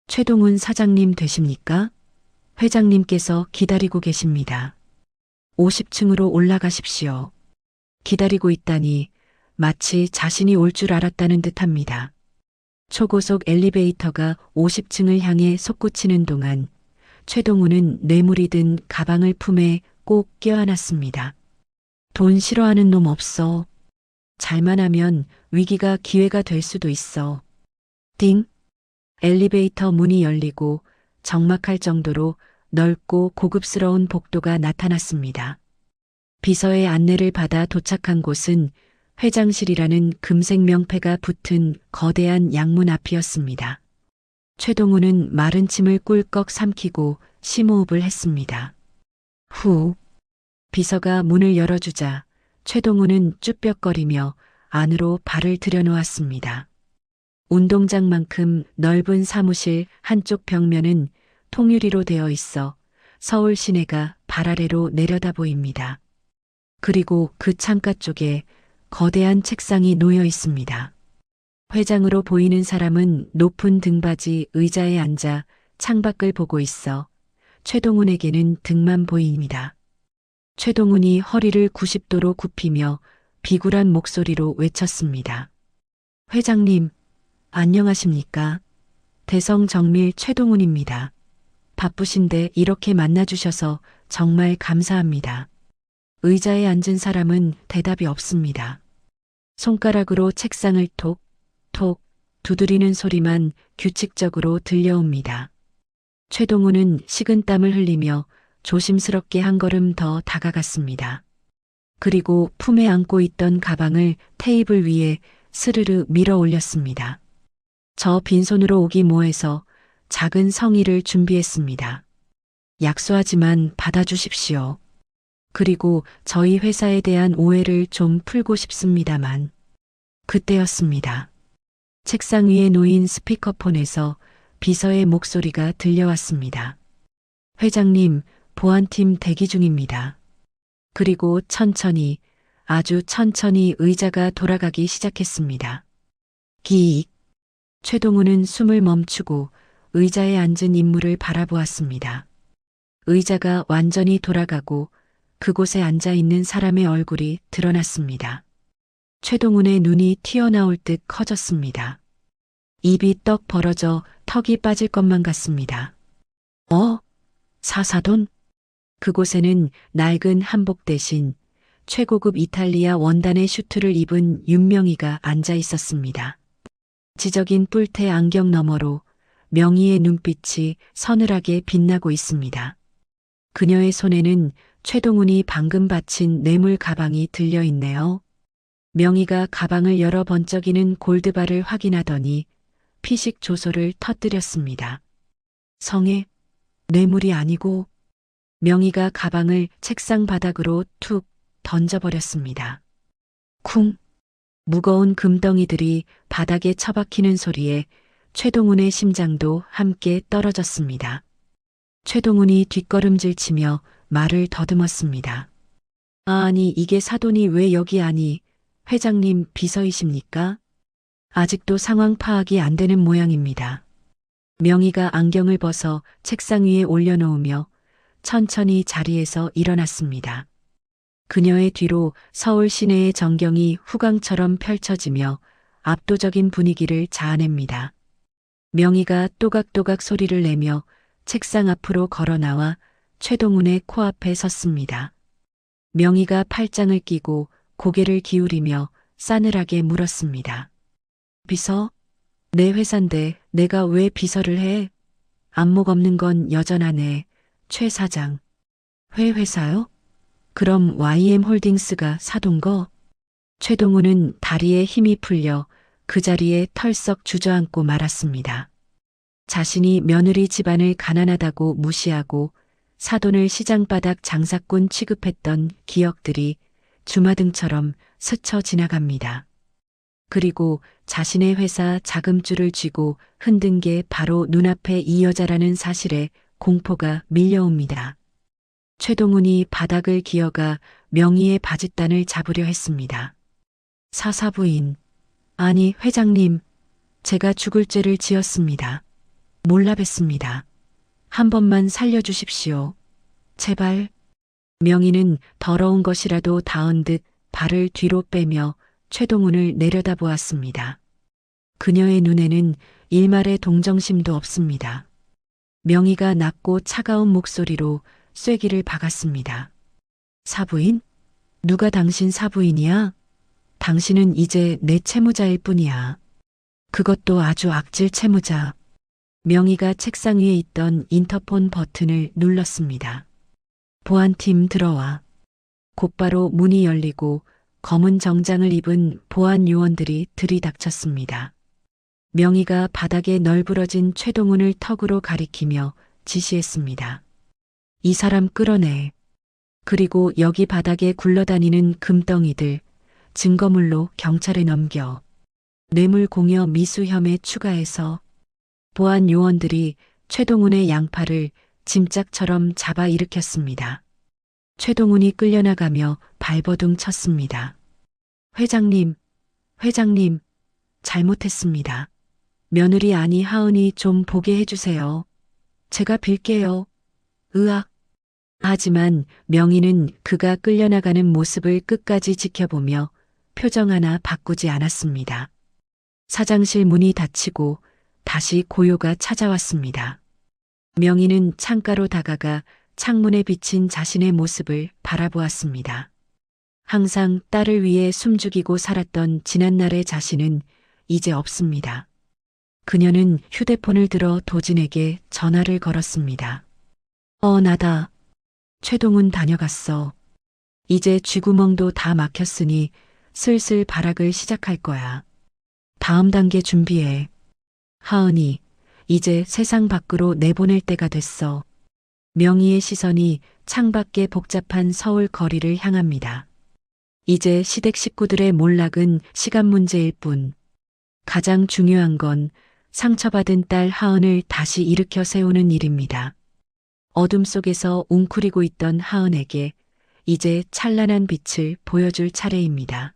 최동훈 사장님 되십니까? 회장님께서 기다리고 계십니다. 50층으로 올라가십시오. 기다리고 있다니 마치 자신이 올 줄 알았다는 듯합니다. 초고속 엘리베이터가 50층을 향해 솟구치는 동안 최동훈은 뇌물이 든 가방을 품에 꼭 껴안았습니다. 돈 싫어하는 놈 없어. 잘만 하면 위기가 기회가 될 수도 있어. 띵! 엘리베이터 문이 열리고 적막할 정도로 넓고 고급스러운 복도가 나타났습니다. 비서의 안내를 받아 도착한 곳은 회장실이라는 금색 명패가 붙은 거대한 양문 앞이었습니다. 최동훈은 마른 침을 꿀꺽 삼키고 심호흡을 했습니다. 후. 비서가 문을 열어주자 최동훈은 쭈뼛거리며 안으로 발을 들여놓았습니다. 운동장만큼 넓은 사무실 한쪽 벽면은 통유리로 되어 있어 서울 시내가 발 아래로 내려다 보입니다. 그리고 그 창가 쪽에 거대한 책상이 놓여 있습니다. 회장으로 보이는 사람은 높은 등받이 의자에 앉아 창밖을 보고 있어 최동훈에게는 등만 보입니다. 최동훈이 허리를 90도로 굽히며 비굴한 목소리로 외쳤습니다. 회장님, 안녕하십니까? 대성정밀 최동훈입니다. 바쁘신데 이렇게 만나주셔서 정말 감사합니다. 의자에 앉은 사람은 대답이 없습니다. 손가락으로 책상을 톡, 톡 두드리는 소리만 규칙적으로 들려옵니다. 최동훈은 식은땀을 흘리며 조심스럽게 한 걸음 더 다가갔습니다. 그리고 품에 안고 있던 가방을 테이블 위에 스르르 밀어 올렸습니다. 저 빈손으로 오기 뭐해서 작은 성의를 준비했습니다. 약소하지만 받아주십시오. 그리고 저희 회사에 대한 오해를 좀 풀고 싶습니다만. 그때였습니다. 책상 위에 놓인 스피커폰에서 비서의 목소리가 들려왔습니다. 회장님, 보안팀 대기 중입니다. 그리고 천천히, 아주 천천히 의자가 돌아가기 시작했습니다. 기익. 최동훈은 숨을 멈추고 의자에 앉은 인물을 바라보았습니다. 의자가 완전히 돌아가고 그곳에 앉아 있는 사람의 얼굴이 드러났습니다. 최동훈의 눈이 튀어나올 듯 커졌습니다. 입이 떡 벌어져 턱이 빠질 것만 같습니다. 사사돈? 그곳에는 낡은 한복 대신 최고급 이탈리아 원단의 슈트를 입은 윤명희가 앉아 있었습니다. 지적인 뿔테 안경 너머로 명희의 눈빛이 서늘하게 빛나고 있습니다. 그녀의 손에는 최동훈이 방금 바친 뇌물 가방이 들려 있네요. 명희가 가방을 열어 번쩍이는 골드바를 확인하더니 피식 조소를 터뜨렸습니다. 성에 뇌물이 아니고. 명희가 가방을 책상 바닥으로 툭 던져버렸습니다. 쿵. 무거운 금덩이들이 바닥에 처박히는 소리에 최동훈의 심장도 함께 떨어졌습니다. 최동훈이 뒷걸음질 치며 말을 더듬었습니다. 아니, 이게 사돈이 왜 여기 아니, 회장님 비서이십니까? 아직도 상황 파악이 안 되는 모양입니다. 명희가 안경을 벗어 책상 위에 올려놓으며 천천히 자리에서 일어났습니다. 그녀의 뒤로 서울 시내의 전경이 후광처럼 펼쳐지며 압도적인 분위기를 자아냅니다. 명희가 또각또각 소리를 내며 책상 앞으로 걸어 나와 최동훈의 코앞에 섰습니다. 명희가 팔짱을 끼고 고개를 기울이며 싸늘하게 물었습니다. 비서? 내 회사인데 내가 왜 비서를 해? 안목 없는 건 여전하네. 최 사장. 회사요? 그럼 YM홀딩스가 사돈 거? 최동훈은 다리에 힘이 풀려 그 자리에 털썩 주저앉고 말았습니다. 자신이 며느리 집안을 가난하다고 무시하고 사돈을 시장바닥 장사꾼 취급했던 기억들이 주마등처럼 스쳐 지나갑니다. 그리고 자신의 회사 자금줄을 쥐고 흔든 게 바로 눈앞에 이 여자라는 사실에 공포가 밀려옵니다. 최동훈이 바닥을 기어가 명희의 바짓단을 잡으려 했습니다. 사사부인, 아니 회장님, 제가 죽을 죄를 지었습니다. 몰라 뵀습니다. 한 번만 살려주십시오. 제발. 명희는 더러운 것이라도 닿은 듯 발을 뒤로 빼며 최동훈을 내려다보았습니다. 그녀의 눈에는 일말의 동정심도 없습니다. 명희가 낮고 차가운 목소리로 쐐기를 박았습니다. 사부인? 누가 당신 사부인이야? 당신은 이제 내 채무자일 뿐이야. 그것도 아주 악질 채무자. 명희가 책상 위에 있던 인터폰 버튼을 눌렀습니다. 보안팀 들어와. 곧바로 문이 열리고 검은 정장을 입은 보안 요원들이 들이닥쳤습니다. 명희가 바닥에 널브러진 최동훈을 턱으로 가리키며 지시했습니다. 이 사람 끌어내. 그리고 여기 바닥에 굴러다니는 금덩이들, 증거물로 경찰에 넘겨. 뇌물 공여 미수 혐의 추가해서. 보안 요원들이 최동훈의 양팔을 짐짝처럼 잡아 일으켰습니다. 최동훈이 끌려나가며 발버둥 쳤습니다. 회장님, 잘못했습니다. 며느리 아니 하은이 좀 보게 해주세요. 제가 빌게요. 으악. 하지만 명희는 그가 끌려나가는 모습을 끝까지 지켜보며 표정 하나 바꾸지 않았습니다. 사장실 문이 닫히고 다시 고요가 찾아왔습니다. 명희는 창가로 다가가 창문에 비친 자신의 모습을 바라보았습니다. 항상 딸을 위해 숨죽이고 살았던 지난날의 자신은 이제 없습니다. 그녀는 휴대폰을 들어 도진에게 전화를 걸었습니다. 나다. 최동훈 다녀갔어. 이제 쥐구멍도 다 막혔으니 슬슬 발악을 시작할 거야. 다음 단계 준비해. 하은이, 이제 세상 밖으로 내보낼 때가 됐어. 명희의 시선이 창밖의 복잡한 서울 거리를 향합니다. 이제 시댁 식구들의 몰락은 시간 문제일 뿐. 가장 중요한 건 상처받은 딸 하은을 다시 일으켜 세우는 일입니다. 어둠 속에서 웅크리고 있던 하은에게 이제 찬란한 빛을 보여줄 차례입니다.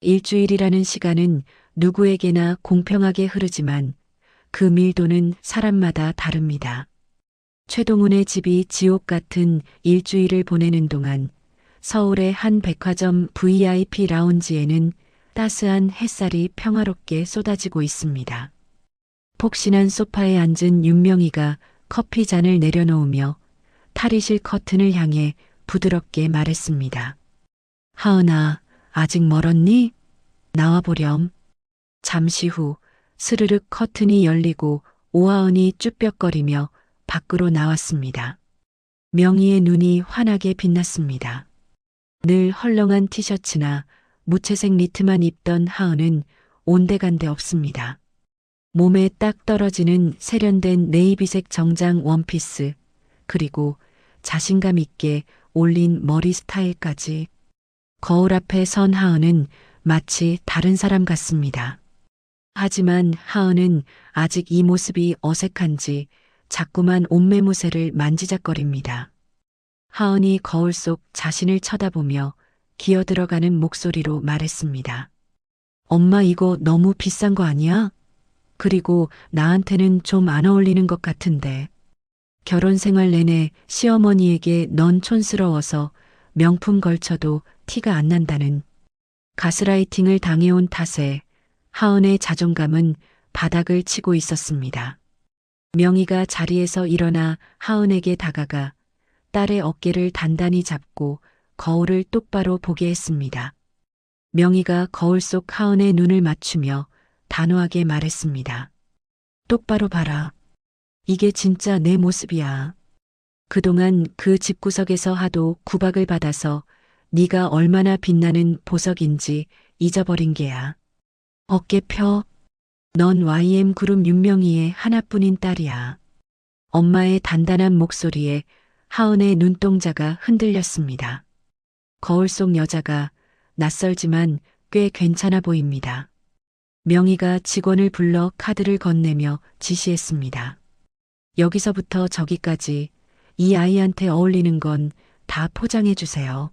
일주일이라는 시간은 누구에게나 공평하게 흐르지만 그 밀도는 사람마다 다릅니다. 최동훈의 집이 지옥 같은 일주일을 보내는 동안 서울의 한 백화점 VIP 라운지에는 따스한 햇살이 평화롭게 쏟아지고 있습니다. 폭신한 소파에 앉은 윤명희가 커피 잔을 내려놓으며 탈의실 커튼을 향해 부드럽게 말했습니다. 하은아, 아직 멀었니? 나와보렴. 잠시 후 스르륵 커튼이 열리고 오하은이 쭈뼛거리며 밖으로 나왔습니다. 명희의 눈이 환하게 빛났습니다. 늘 헐렁한 티셔츠나 무채색 니트만 입던 하은은 온데간데 없습니다. 몸에 딱 떨어지는 세련된 네이비색 정장 원피스, 그리고 자신감 있게 올린 머리 스타일까지. 거울 앞에 선 하은은 마치 다른 사람 같습니다. 하지만 하은은 아직 이 모습이 어색한지 자꾸만 옷매무새를 만지작거립니다. 하은이 거울 속 자신을 쳐다보며 기어들어가는 목소리로 말했습니다. 엄마 이거 너무 비싼 거 아니야? 그리고 나한테는 좀 안 어울리는 것 같은데. 결혼 생활 내내 시어머니에게 넌 촌스러워서 명품 걸쳐도 티가 안 난다는 가스라이팅을 당해온 탓에 하은의 자존감은 바닥을 치고 있었습니다. 명희가 자리에서 일어나 하은에게 다가가 딸의 어깨를 단단히 잡고 거울을 똑바로 보게 했습니다. 명희가 거울 속 하은의 눈을 맞추며 단호하게 말했습니다. 똑바로 봐라. 이게 진짜 내 모습이야. 그동안 그 집구석에서 하도 구박을 받아서 네가 얼마나 빛나는 보석인지 잊어버린 게야. 어깨 펴. 넌 YM 그룹 윤명희의 하나뿐인 딸이야. 엄마의 단단한 목소리에 하은의 눈동자가 흔들렸습니다. 거울 속 여자가 낯설지만 꽤 괜찮아 보입니다. 명희가 직원을 불러 카드를 건네며 지시했습니다. 여기서부터 저기까지 이 아이한테 어울리는 건 다 포장해 주세요.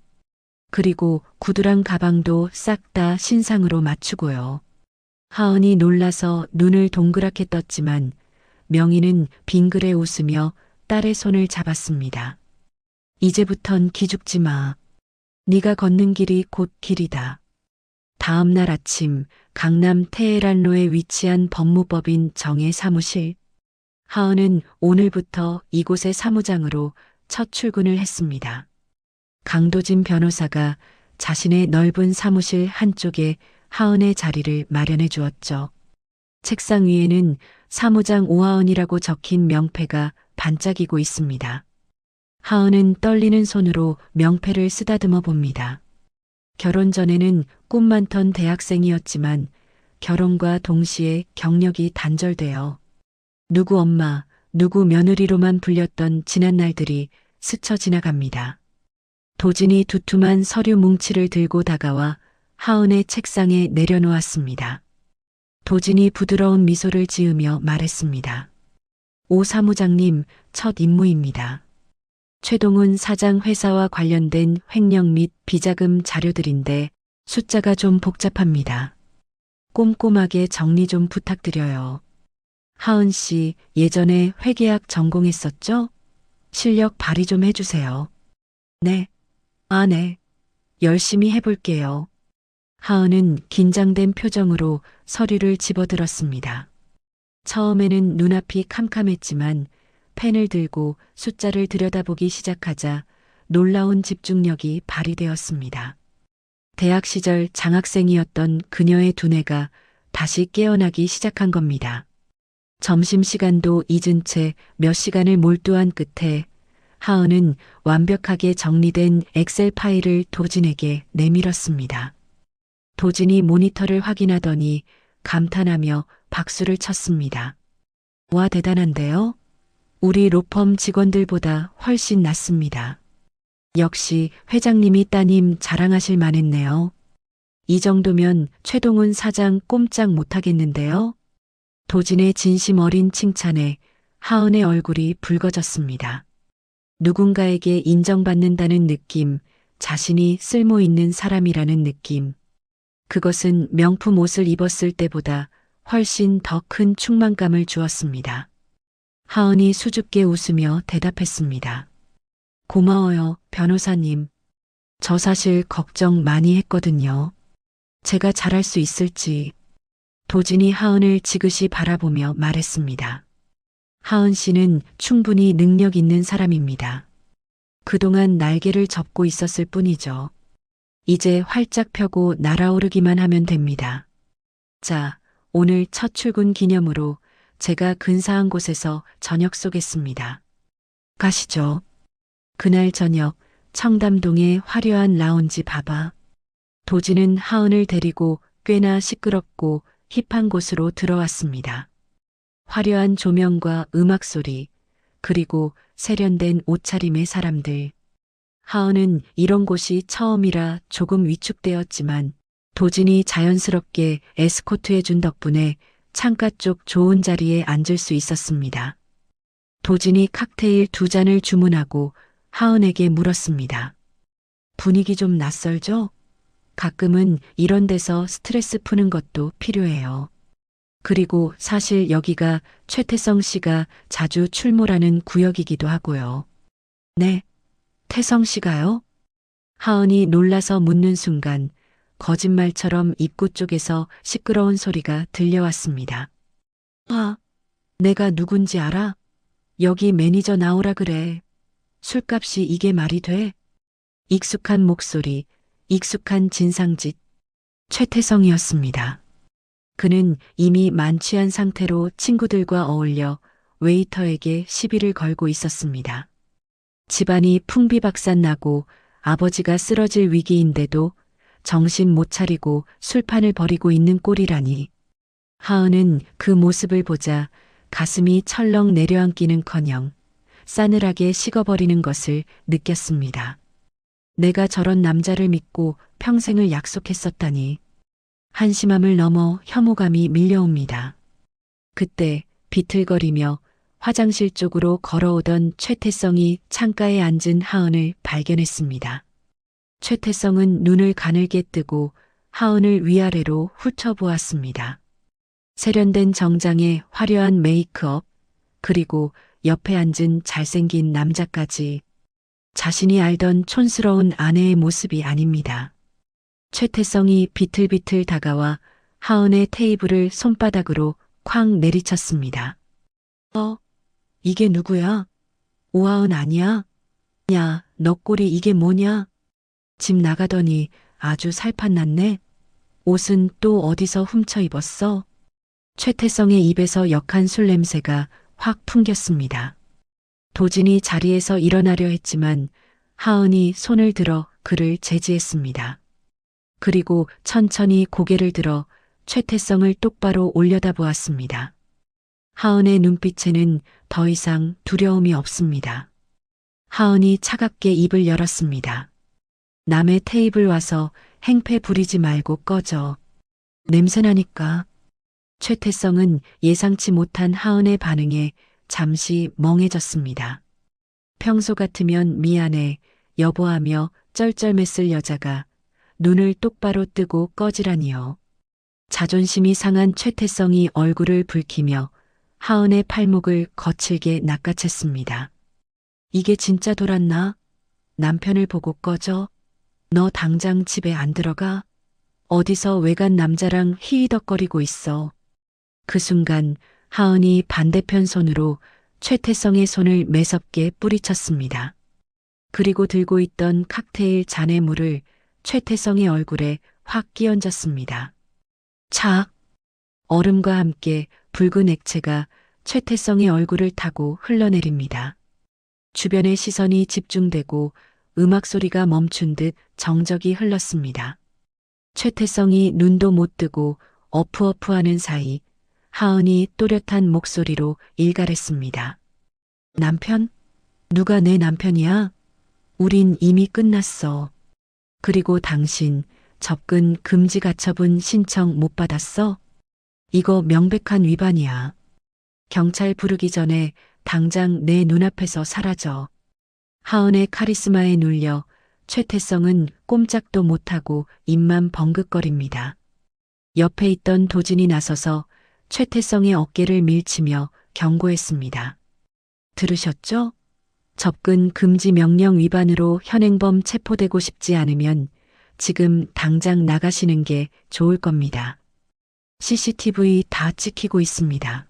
그리고 구두랑 가방도 싹 다 신상으로 맞추고요. 하은이 놀라서 눈을 동그랗게 떴지만 명희는 빙그레 웃으며 딸의 손을 잡았습니다. 이제부턴 기죽지 마. 네가 걷는 길이 곧 길이다. 다음 날 아침 강남 테헤란로에 위치한 법무법인 정의 사무실. 하은은 오늘부터 이곳의 사무장으로 첫 출근을 했습니다. 강도진 변호사가 자신의 넓은 사무실 한쪽에 하은의 자리를 마련해 주었죠. 책상 위에는 사무장 오하은이라고 적힌 명패가 반짝이고 있습니다. 하은은 떨리는 손으로 명패를 쓰다듬어 봅니다. 결혼 전에는 꿈 많던 대학생이었지만 결혼과 동시에 경력이 단절되어 누구 엄마, 누구 며느리로만 불렸던 지난 날들이 스쳐 지나갑니다. 도진이 두툼한 서류 뭉치를 들고 다가와 하은의 책상에 내려놓았습니다. 도진이 부드러운 미소를 지으며 말했습니다. 오 사무장님, 첫 임무입니다. 최동훈 사장 회사와 관련된 횡령 및 비자금 자료들인데 숫자가 좀 복잡합니다. 꼼꼼하게 정리 좀 부탁드려요. 하은 씨, 예전에 회계학 전공했었죠? 실력 발휘 좀 해주세요. 네. 네. 열심히 해볼게요. 하은은 긴장된 표정으로 서류를 집어들었습니다. 처음에는 눈앞이 캄캄했지만 펜을 들고 숫자를 들여다보기 시작하자 놀라운 집중력이 발휘되었습니다. 대학 시절 장학생이었던 그녀의 두뇌가 다시 깨어나기 시작한 겁니다. 점심시간도 잊은 채 몇 시간을 몰두한 끝에 하은은 완벽하게 정리된 엑셀 파일을 도진에게 내밀었습니다. 도진이 모니터를 확인하더니 감탄하며 박수를 쳤습니다. 와, 대단한데요? 우리 로펌 직원들보다 훨씬 낫습니다. 역시 회장님이 따님 자랑하실 만했네요. 이 정도면 최동훈 사장 꼼짝 못하겠는데요? 도진의 진심 어린 칭찬에 하은의 얼굴이 붉어졌습니다. 누군가에게 인정받는다는 느낌, 자신이 쓸모 있는 사람이라는 느낌. 그것은 명품 옷을 입었을 때보다 훨씬 더 큰 충만감을 주었습니다. 하은이 수줍게 웃으며 대답했습니다. 고마워요, 변호사님. 저 사실 걱정 많이 했거든요. 제가 잘할 수 있을지. 도진이 하은을 지그시 바라보며 말했습니다. 하은 씨는 충분히 능력 있는 사람입니다. 그동안 날개를 접고 있었을 뿐이죠. 이제 활짝 펴고 날아오르기만 하면 됩니다. 자, 오늘 첫 출근 기념으로 제가 근사한 곳에서 저녁 쏘겠습니다. 가시죠. 그날 저녁 청담동의 화려한 라운지 바바. 도진은 하은을 데리고 꽤나 시끄럽고 힙한 곳으로 들어왔습니다. 화려한 조명과 음악 소리, 그리고 세련된 옷차림의 사람들. 하은은 이런 곳이 처음이라 조금 위축되었지만 도진이 자연스럽게 에스코트해준 덕분에 창가 쪽 좋은 자리에 앉을 수 있었습니다. 도진이 칵테일 2잔을 주문하고 하은에게 물었습니다. 분위기 좀 낯설죠? 가끔은 이런 데서 스트레스 푸는 것도 필요해요. 그리고 사실 여기가 최태성 씨가 자주 출몰하는 구역이기도 하고요. 네, 태성 씨가요? 하은이 놀라서 묻는 순간 거짓말처럼 입구 쪽에서 시끄러운 소리가 들려왔습니다. 아, 내가 누군지 알아? 여기 매니저 나오라 그래. 술값이 이게 말이 돼? 익숙한 목소리, 익숙한 진상짓. 최태성이었습니다. 그는 이미 만취한 상태로 친구들과 어울려 웨이터에게 시비를 걸고 있었습니다. 집안이 풍비박산나고 아버지가 쓰러질 위기인데도 정신 못 차리고 술판을 벌이고 있는 꼴이라니. 하은은 그 모습을 보자 가슴이 철렁 내려앉기는커녕 싸늘하게 식어버리는 것을 느꼈습니다. 내가 저런 남자를 믿고 평생을 약속했었다니. 한심함을 넘어 혐오감이 밀려옵니다. 그때 비틀거리며 화장실 쪽으로 걸어오던 최태성이 창가에 앉은 하은을 발견했습니다. 최태성은 눈을 가늘게 뜨고 하은을 위아래로 훑어보았습니다. 세련된 정장에 화려한 메이크업, 그리고 옆에 앉은 잘생긴 남자까지 자신이 알던 촌스러운 아내의 모습이 아닙니다. 최태성이 비틀비틀 다가와 하은의 테이블을 손바닥으로 쾅 내리쳤습니다. 이게 누구야? 오하은 아니야? 야, 너 꼴이 이게 뭐냐? 집 나가더니 아주 살판났네. 옷은 또 어디서 훔쳐 입었어? 최태성의 입에서 역한 술 냄새가 확 풍겼습니다. 도진이 자리에서 일어나려 했지만 하은이 손을 들어 그를 제지했습니다. 그리고 천천히 고개를 들어 최태성을 똑바로 올려다보았습니다. 하은의 눈빛에는 더 이상 두려움이 없습니다. 하은이 차갑게 입을 열었습니다. 남의 테이블 와서 행패 부리지 말고 꺼져. 냄새나니까. 최태성은 예상치 못한 하은의 반응에 잠시 멍해졌습니다. 평소 같으면 미안해, 여보하며 쩔쩔맸을 여자가 눈을 똑바로 뜨고 꺼지라니요. 자존심이 상한 최태성이 얼굴을 붉히며 하은의 팔목을 거칠게 낚아챘습니다. 이게 진짜 돌았나? 남편을 보고 꺼져? 너 당장 집에 안 들어가? 어디서 외간 남자랑 히히덕거리고 있어. 그 순간 하은이 반대편 손으로 최태성의 손을 매섭게 뿌리쳤습니다. 그리고 들고 있던 칵테일 잔의 물을 최태성의 얼굴에 확 끼얹었습니다. 착! 얼음과 함께 붉은 액체가 최태성의 얼굴을 타고 흘러내립니다. 주변의 시선이 집중되고 음악 소리가 멈춘 듯 정적이 흘렀습니다. 최태성이 눈도 못 뜨고 어프어프하는 사이 하은이 또렷한 목소리로 일갈했습니다. 남편? 누가 내 남편이야? 우린 이미 끝났어. 그리고 당신 접근 금지 가처분 신청 못 받았어? 이거 명백한 위반이야. 경찰 부르기 전에 당장 내 눈앞에서 사라져. 하은의 카리스마에 눌려 최태성은 꼼짝도 못하고 입만 벙긋거립니다. 옆에 있던 도진이 나서서 최태성의 어깨를 밀치며 경고했습니다. 들으셨죠? 접근 금지 명령 위반으로 현행범 체포되고 싶지 않으면 지금 당장 나가시는 게 좋을 겁니다. CCTV 다 찍히고 있습니다.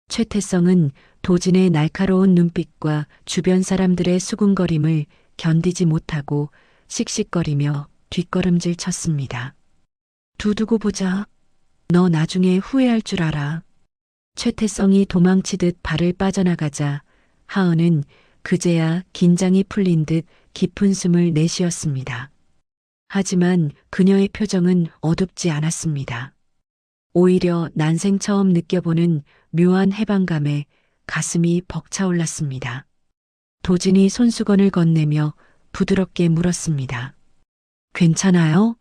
최태성은 도진의 날카로운 눈빛과 주변 사람들의 수군거림을 견디지 못하고 씩씩거리며 뒷걸음질 쳤습니다. 두고 보자. 너 나중에 후회할 줄 알아. 최태성이 도망치듯 발을 빠져나가자 하은은 그제야 긴장이 풀린 듯 깊은 숨을 내쉬었습니다. 하지만 그녀의 표정은 어둡지 않았습니다. 오히려 난생 처음 느껴보는 묘한 해방감에 가슴이 벅차올랐습니다. 도진이 손수건을 건네며 부드럽게 물었습니다. 괜찮아요?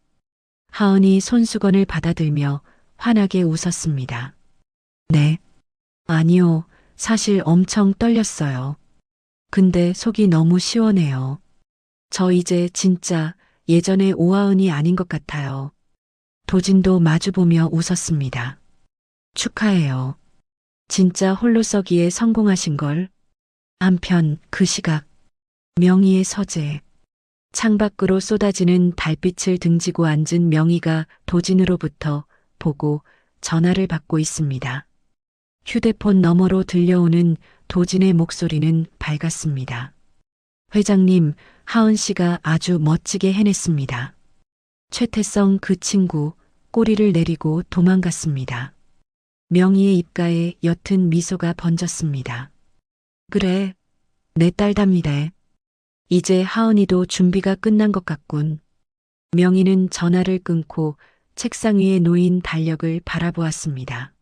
하은이 손수건을 받아들며 환하게 웃었습니다. 네. 아니요. 사실 엄청 떨렸어요. 근데 속이 너무 시원해요. 저 이제 진짜 예전의 오하은이 아닌 것 같아요. 도진도 마주보며 웃었습니다. 축하해요. 진짜 홀로서기에 성공하신 걸. 한편 그 시각 명희의 서재. 창밖으로 쏟아지는 달빛을 등지고 앉은 명희가 도진으로부터 보고 전화를 받고 있습니다. 휴대폰 너머로 들려오는 도진의 목소리는 밝았습니다. 회장님, 하은 씨가 아주 멋지게 해냈습니다. 최태성 그 친구 꼬리를 내리고 도망갔습니다. 명희의 입가에 옅은 미소가 번졌습니다. 그래, 내 딸답니다. 이제 하은이도 준비가 끝난 것 같군. 명희는 전화를 끊고 책상 위에 놓인 달력을 바라보았습니다.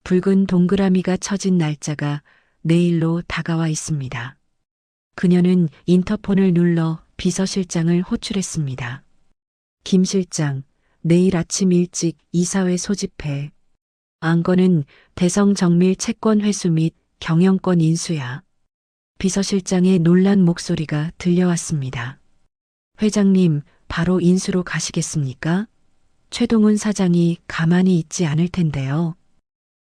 붉은 동그라미가 쳐진 날짜가 내일로 다가와 있습니다. 그녀는 인터폰을 눌러 비서실장을 호출했습니다. 김 실장, 내일 아침 일찍 이사회 소집해. 안건은 대성 정밀 채권 회수 및 경영권 인수야. 비서실장의 놀란 목소리가 들려왔습니다. 회장님, 바로 인수로 가시겠습니까? 최동훈 사장이 가만히 있지 않을 텐데요.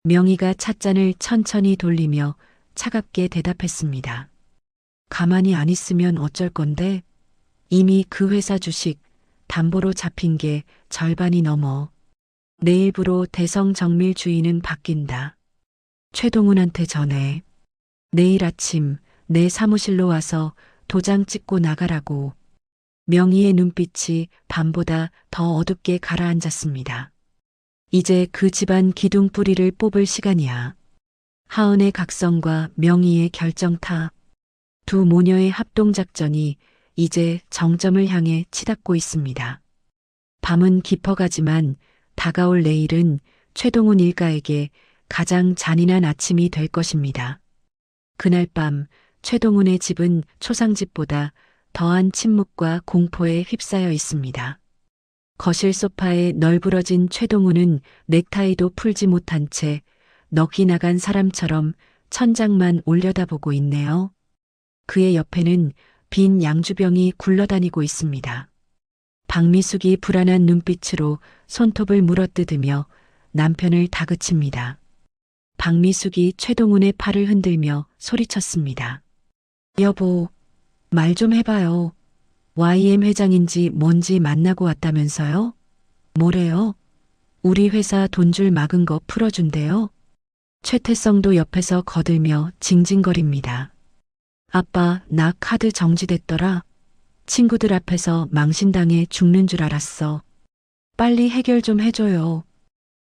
명희가 찻잔을 천천히 돌리며 차갑게 대답했습니다. 가만히 안 있으면 어쩔 건데? 이미 그 회사 주식 담보로 잡힌 게 절반이 넘어. 내일부로 대성 정밀 주인은 바뀐다. 최동훈한테 전해. 내일 아침 내 사무실로 와서 도장 찍고 나가라고. 명희의 눈빛이 밤보다 더 어둡게 가라앉았습니다. 이제 그 집안 기둥뿌리를 뽑을 시간이야. 하은의 각성과 명희의 결정타. 두 모녀의 합동작전이 이제 정점을 향해 치닫고 있습니다. 밤은 깊어가지만 다가올 내일은 최동훈 일가에게 가장 잔인한 아침이 될 것입니다. 그날 밤 최동훈의 집은 초상집보다 더한 침묵과 공포에 휩싸여 있습니다. 거실 소파에 널브러진 최동훈은 넥타이도 풀지 못한 채 넋이 나간 사람처럼 천장만 올려다보고 있네요. 그의 옆에는 빈 양주병이 굴러다니고 있습니다. 박미숙이 불안한 눈빛으로 손톱을 물어뜯으며 남편을 다그칩니다. 박미숙이 최동훈의 팔을 흔들며 소리쳤습니다. 여보, 말 좀 해봐요. YM 회장인지 뭔지 만나고 왔다면서요? 뭐래요? 우리 회사 돈줄 막은 거 풀어준대요. 최태성도 옆에서 거들며 징징거립니다. 아빠, 나 카드 정지됐더라. 친구들 앞에서 망신당해 죽는 줄 알았어. 빨리 해결 좀 해줘요.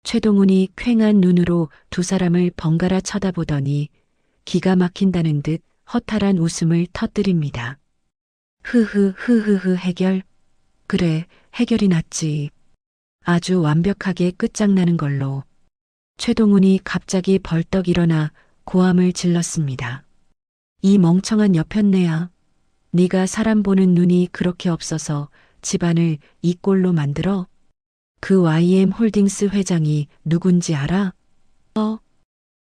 최동훈이 퀭한 눈으로 두 사람을 번갈아 쳐다보더니 기가 막힌다는 듯 허탈한 웃음을 터뜨립니다. 흐흐흐흐흐 해결? 그래, 해결이 낫지. 아주 완벽하게 끝장나는 걸로. 최동훈이 갑자기 벌떡 일어나 고함을 질렀습니다. 이 멍청한 여편네야. 네가 사람 보는 눈이 그렇게 없어서 집안을 이 꼴로 만들어? 그 YM 홀딩스 회장이 누군지 알아?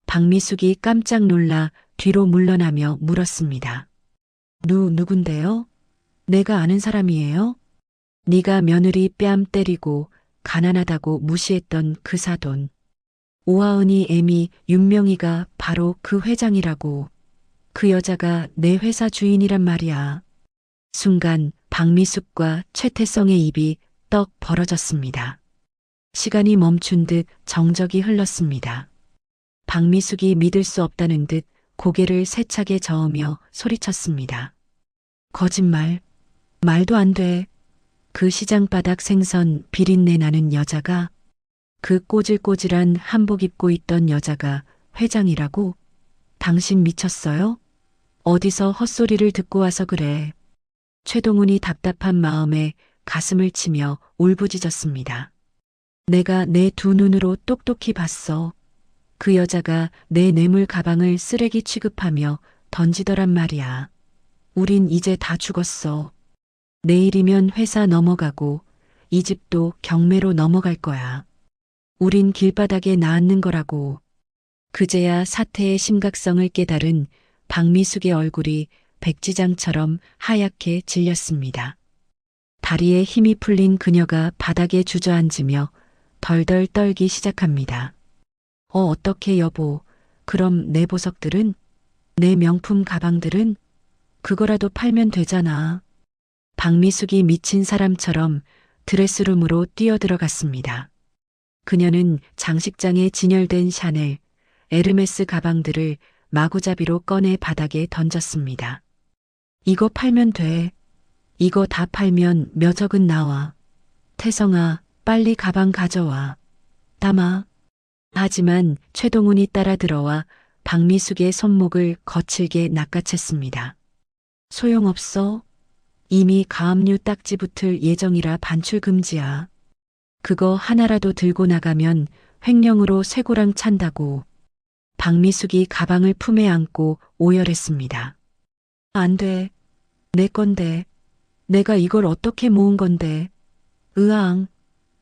박미숙이 깜짝 놀라 뒤로 물러나며 물었습니다. 누군데요? 내가 아는 사람이에요? 네가 며느리 뺨 때리고 가난하다고 무시했던 그 사돈. 오하은이 애미 윤명희가 바로 그 회장이라고. 그 여자가 내 회사 주인이란 말이야. 순간 박미숙과 최태성의 입이 떡 벌어졌습니다. 시간이 멈춘 듯 정적이 흘렀습니다. 박미숙이 믿을 수 없다는 듯 고개를 세차게 저으며 소리쳤습니다. 거짓말. 말도 안 돼. 그 시장바닥 생선 비린내 나는 여자가, 그 꼬질꼬질한 한복 입고 있던 여자가 회장이라고? 당신 미쳤어요? 어디서 헛소리를 듣고 와서 그래. 최동훈이 답답한 마음에 가슴을 치며 울부짖었습니다. 내가 내 두 눈으로 똑똑히 봤어. 그 여자가 내 뇌물 가방을 쓰레기 취급하며 던지더란 말이야. 우린 이제 다 죽었어. 내일이면 회사 넘어가고 이 집도 경매로 넘어갈 거야. 우린 길바닥에 나앉는 거라고. 그제야 사태의 심각성을 깨달은 박미숙의 얼굴이 백지장처럼 하얗게 질렸습니다. 다리에 힘이 풀린 그녀가 바닥에 주저앉으며 덜덜 떨기 시작합니다. 어떡해 여보. 그럼 내 보석들은? 내 명품 가방들은? 그거라도 팔면 되잖아. 박미숙이 미친 사람처럼 드레스룸으로 뛰어들어갔습니다. 그녀는 장식장에 진열된 샤넬, 에르메스 가방들을 마구잡이로 꺼내 바닥에 던졌습니다. 이거 팔면 돼. 이거 다 팔면 몇 억은 나와. 태성아, 빨리 가방 가져와. 담아. 하지만 최동훈이 따라 들어와 박미숙의 손목을 거칠게 낚아챘습니다. 소용없어. 이미 가압류 딱지 붙을 예정이라 반출 금지야. 그거 하나라도 들고 나가면 횡령으로 쇠고랑 찬다고. 박미숙이 가방을 품에 안고 오열했습니다. 안 돼. 내 건데. 내가 이걸 어떻게 모은 건데. 으앙.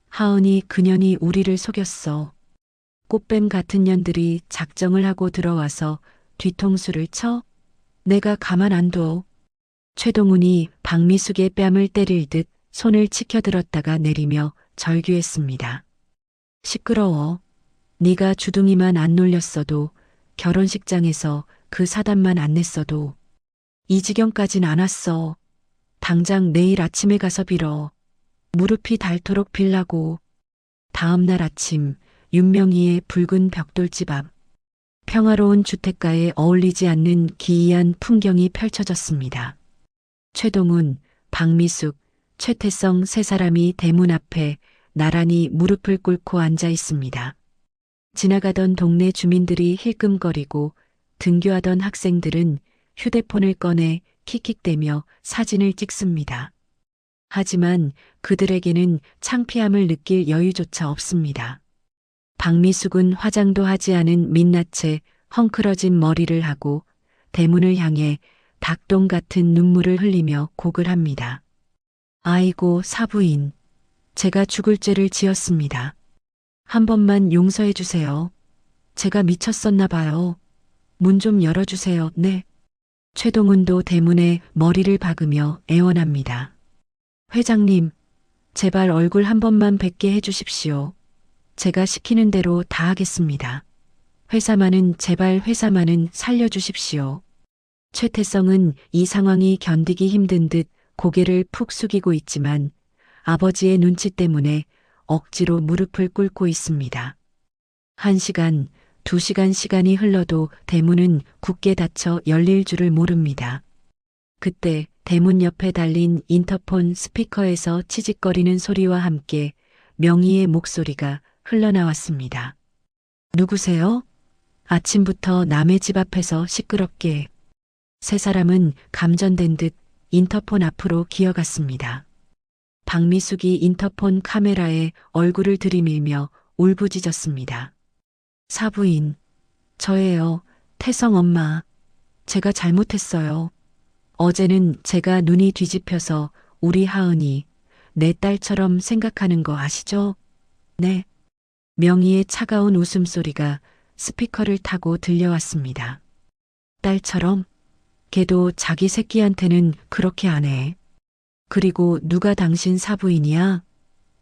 하은이 그년이 우리를 속였어. 꽃뱀 같은 년들이 작정을 하고 들어와서 뒤통수를 쳐? 내가 가만 안 둬. 최동훈이 박미숙의 뺨을 때릴 듯 손을 치켜들었다가 내리며 절규했습니다. 시끄러워. 네가 주둥이만 안 놀렸어도 결혼식장에서 그 사단만 안 냈어도 이 지경까진 안 왔어. 당장 내일 아침에 가서 빌어. 무릎이 닳도록 빌라고. 다음 날 아침 윤명희의 붉은 벽돌집 앞. 평화로운 주택가에 어울리지 않는 기이한 풍경이 펼쳐졌습니다. 최동훈, 박미숙, 최태성 세 사람이 대문 앞에 나란히 무릎을 꿇고 앉아 있습니다. 지나가던 동네 주민들이 힐끔거리고 등교하던 학생들은 휴대폰을 꺼내 킥킥대며 사진을 찍습니다. 하지만 그들에게는 창피함을 느낄 여유조차 없습니다. 박미숙은 화장도 하지 않은 민낯에 헝클어진 머리를 하고 대문을 향해 닭똥 같은 눈물을 흘리며 곡을 합니다. 아이고 사부인, 제가 죽을 죄를 지었습니다. 한 번만 용서해 주세요. 제가 미쳤었나 봐요. 문 좀 열어주세요. 네. 최동훈도 대문에 머리를 박으며 애원합니다. 회장님, 제발 얼굴 한 번만 뵙게 해주십시오. 제가 시키는 대로 다 하겠습니다. 회사만은 제발 회사만은 살려주십시오. 최태성은 이 상황이 견디기 힘든 듯 고개를 푹 숙이고 있지만 아버지의 눈치 때문에 억지로 무릎을 꿇고 있습니다. 1시간, 2시간 시간이 흘러도 대문은 굳게 닫혀 열릴 줄을 모릅니다. 그때 대문 옆에 달린 인터폰 스피커에서 치직거리는 소리와 함께 명희의 목소리가 흘러나왔습니다. 누구세요? 아침부터 남의 집 앞에서 시끄럽게. 세 사람은 감전된 듯 인터폰 앞으로 기어갔습니다. 박미숙이 인터폰 카메라에 얼굴을 들이밀며 울부짖었습니다. 사부인, 저예요. 태성 엄마. 제가 잘못했어요. 어제는 제가 눈이 뒤집혀서 우리 하은이 내 딸처럼 생각하는 거 아시죠? 네. 명희의 차가운 웃음소리가 스피커를 타고 들려왔습니다. 딸처럼? 걔도 자기 새끼한테는 그렇게 안 해. 그리고 누가 당신 사부인이야?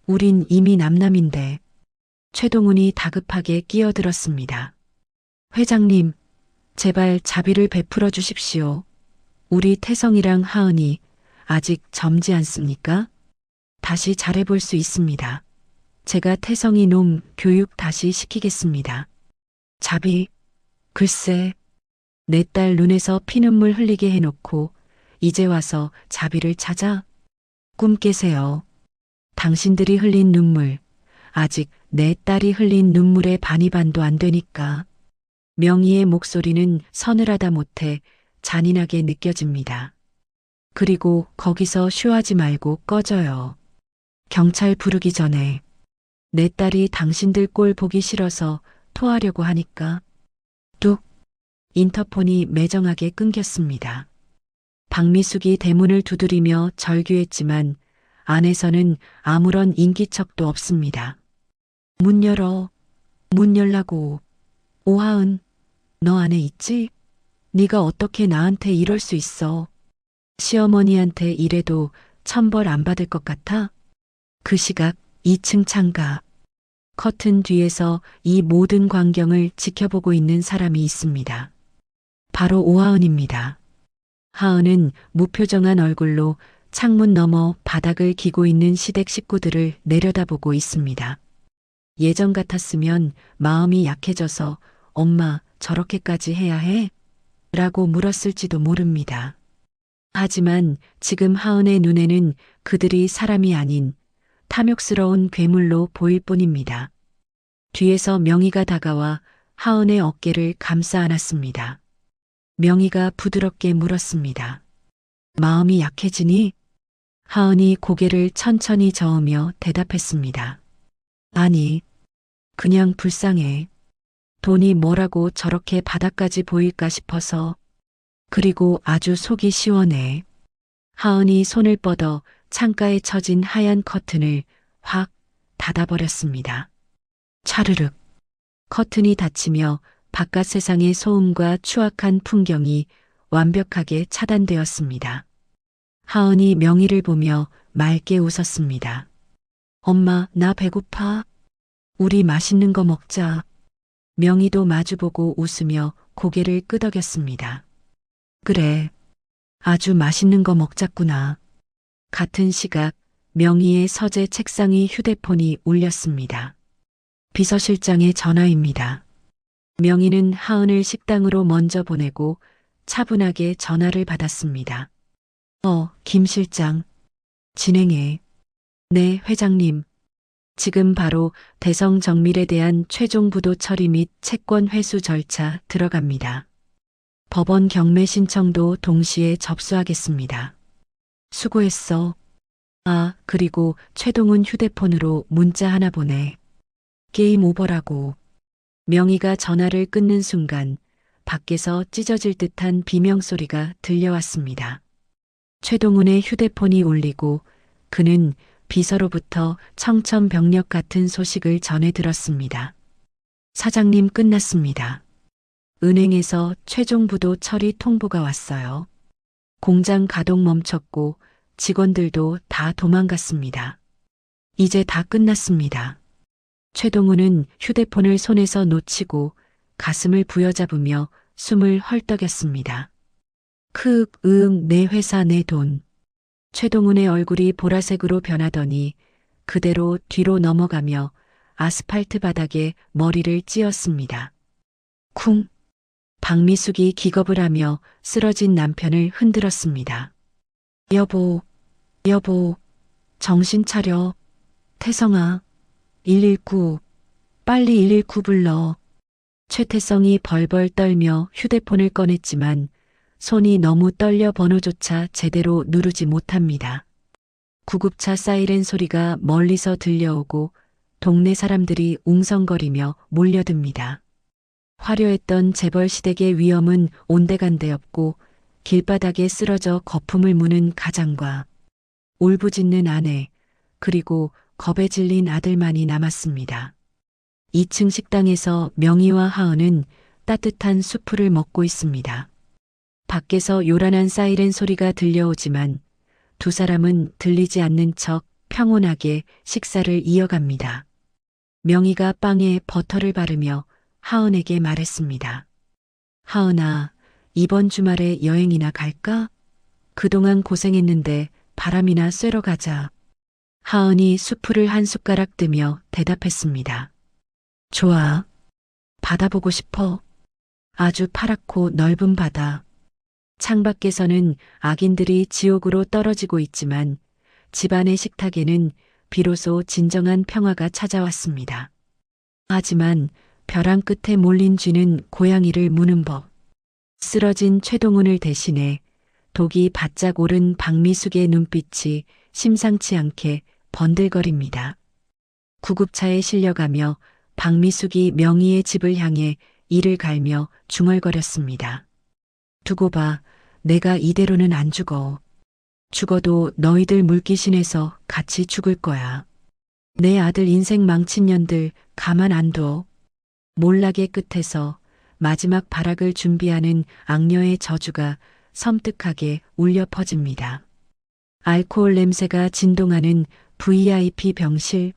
우린 이미 남남인데. 최동훈이 다급하게 끼어들었습니다. 회장님, 제발 자비를 베풀어 주십시오. 우리 태성이랑 하은이 아직 젊지 않습니까? 다시 잘해볼 수 있습니다. 제가 태성이 놈 교육 다시 시키겠습니다. 자비, 글쎄, 내 딸 눈에서 피눈물 흘리게 해놓고 이제 와서 자비를 찾아? 꿈 깨세요. 당신들이 흘린 눈물, 아직 내 딸이 흘린 눈물의 반이 반도 안 되니까. 명희의 목소리는 서늘하다 못해 잔인하게 느껴집니다. 그리고 거기서 쉬하지 말고 꺼져요. 경찰 부르기 전에. 내 딸이 당신들 꼴 보기 싫어서 토하려고 하니까. 뚝. 인터폰이 매정하게 끊겼습니다. 박미숙이 대문을 두드리며 절규했지만 안에서는 아무런 인기척도 없습니다. 문 열어. 문 열라고. 오하은, 너 안에 있지? 네가 어떻게 나한테 이럴 수 있어? 시어머니한테 이래도 천벌 안 받을 것 같아? 그 시각 2층 창가. 커튼 뒤에서 이 모든 광경을 지켜보고 있는 사람이 있습니다. 바로 오하은입니다. 하은은 무표정한 얼굴로 창문 너머 바닥을 기고 있는 시댁 식구들을 내려다보고 있습니다. 예전 같았으면 마음이 약해져서 엄마 저렇게까지 해야 해? 라고 물었을지도 모릅니다. 하지만 지금 하은의 눈에는 그들이 사람이 아닌 탐욕스러운 괴물로 보일 뿐입니다. 뒤에서 명희가 다가와 하은의 어깨를 감싸 안았습니다. 명희가 부드럽게 물었습니다. 마음이 약해지니? 하은이 고개를 천천히 저으며 대답했습니다. 아니, 그냥 불쌍해. 돈이 뭐라고 저렇게 바닥까지 보일까 싶어서. 그리고 아주 속이 시원해. 하은이 손을 뻗어 창가에 쳐진 하얀 커튼을 확 닫아버렸습니다. 차르륵. 커튼이 닫히며 바깥 세상의 소음과 추악한 풍경이 완벽하게 차단되었습니다. 하은이 명희를 보며 맑게 웃었습니다. 엄마, 나 배고파. 우리 맛있는 거 먹자. 명희도 마주보고 웃으며 고개를 끄덕였습니다. 그래, 아주 맛있는 거 먹자꾸나. 같은 시각 명희의 서재 책상의 휴대폰이 울렸습니다. 비서실장의 전화입니다. 명희는 하은을 식당으로 먼저 보내고 차분하게 전화를 받았습니다. 김 실장. 진행해. 네, 회장님. 지금 바로 대성 정밀에 대한 최종 부도 처리 및 채권 회수 절차 들어갑니다. 법원 경매 신청도 동시에 접수하겠습니다. 수고했어. 아, 그리고 최동훈 휴대폰으로 문자 하나 보내. 게임 오버라고. 명희가 전화를 끊는 순간 밖에서 찢어질 듯한 비명소리가 들려왔습니다. 최동훈의 휴대폰이 울리고 그는 비서로부터 청천벽력 같은 소식을 전해 들었습니다. 사장님 끝났습니다. 은행에서 최종 부도 처리 통보가 왔어요. 공장 가동 멈췄고 직원들도 다 도망갔습니다. 이제 다 끝났습니다. 최동훈은 휴대폰을 손에서 놓치고 가슴을 부여잡으며 숨을 헐떡였습니다. 내 회사 내 돈. 최동훈의 얼굴이 보라색으로 변하더니 그대로 뒤로 넘어가며 아스팔트 바닥에 머리를 찧었습니다. 쿵. 박미숙이 기겁을 하며 쓰러진 남편을 흔들었습니다. 여보, 정신 차려. 태성아, 119, 빨리 119 불러. 최태성이 벌벌 떨며 휴대폰을 꺼냈지만 손이 너무 떨려 번호조차 제대로 누르지 못합니다. 구급차 사이렌 소리가 멀리서 들려오고 동네 사람들이 웅성거리며 몰려듭니다. 화려했던 재벌 시댁의 위엄은 온데간데 없고 길바닥에 쓰러져 거품을 무는 가장과 울부짖는 아내 그리고 겁에 질린 아들만이 남았습니다. 2층 식당에서 명희와 하은은 따뜻한 수프를 먹고 있습니다. 밖에서 요란한 사이렌 소리가 들려오지만 두 사람은 들리지 않는 척 평온하게 식사를 이어갑니다. 명희가 빵에 버터를 바르며 하은에게 말했습니다. 하은아, 이번 주말에 여행이나 갈까? 그동안 고생했는데 바람이나 쐬러 가자. 하은이 수프를 한 숟가락 뜨며 대답했습니다. 좋아. 바다 보고 싶어. 아주 파랗고 넓은 바다. 창밖에서는 악인들이 지옥으로 떨어지고 있지만 집안의 식탁에는 비로소 진정한 평화가 찾아왔습니다. 하지만 벼랑 끝에 몰린 쥐는 고양이를 무는 법. 쓰러진 최동훈을 대신해 독이 바짝 오른 박미숙의 눈빛이 심상치 않게 번들거립니다. 구급차에 실려가며 박미숙이 명희의 집을 향해 이를 갈며 중얼거렸습니다. 두고 봐, 내가 이대로는 안 죽어. 죽어도 너희들 물귀신에서 같이 죽을 거야. 내 아들 인생 망친 년들 가만 안 둬. 몰락의 끝에서 마지막 발악을 준비하는 악녀의 저주가 섬뜩하게 울려 퍼집니다. 알코올 냄새가 진동하는 VIP 병실.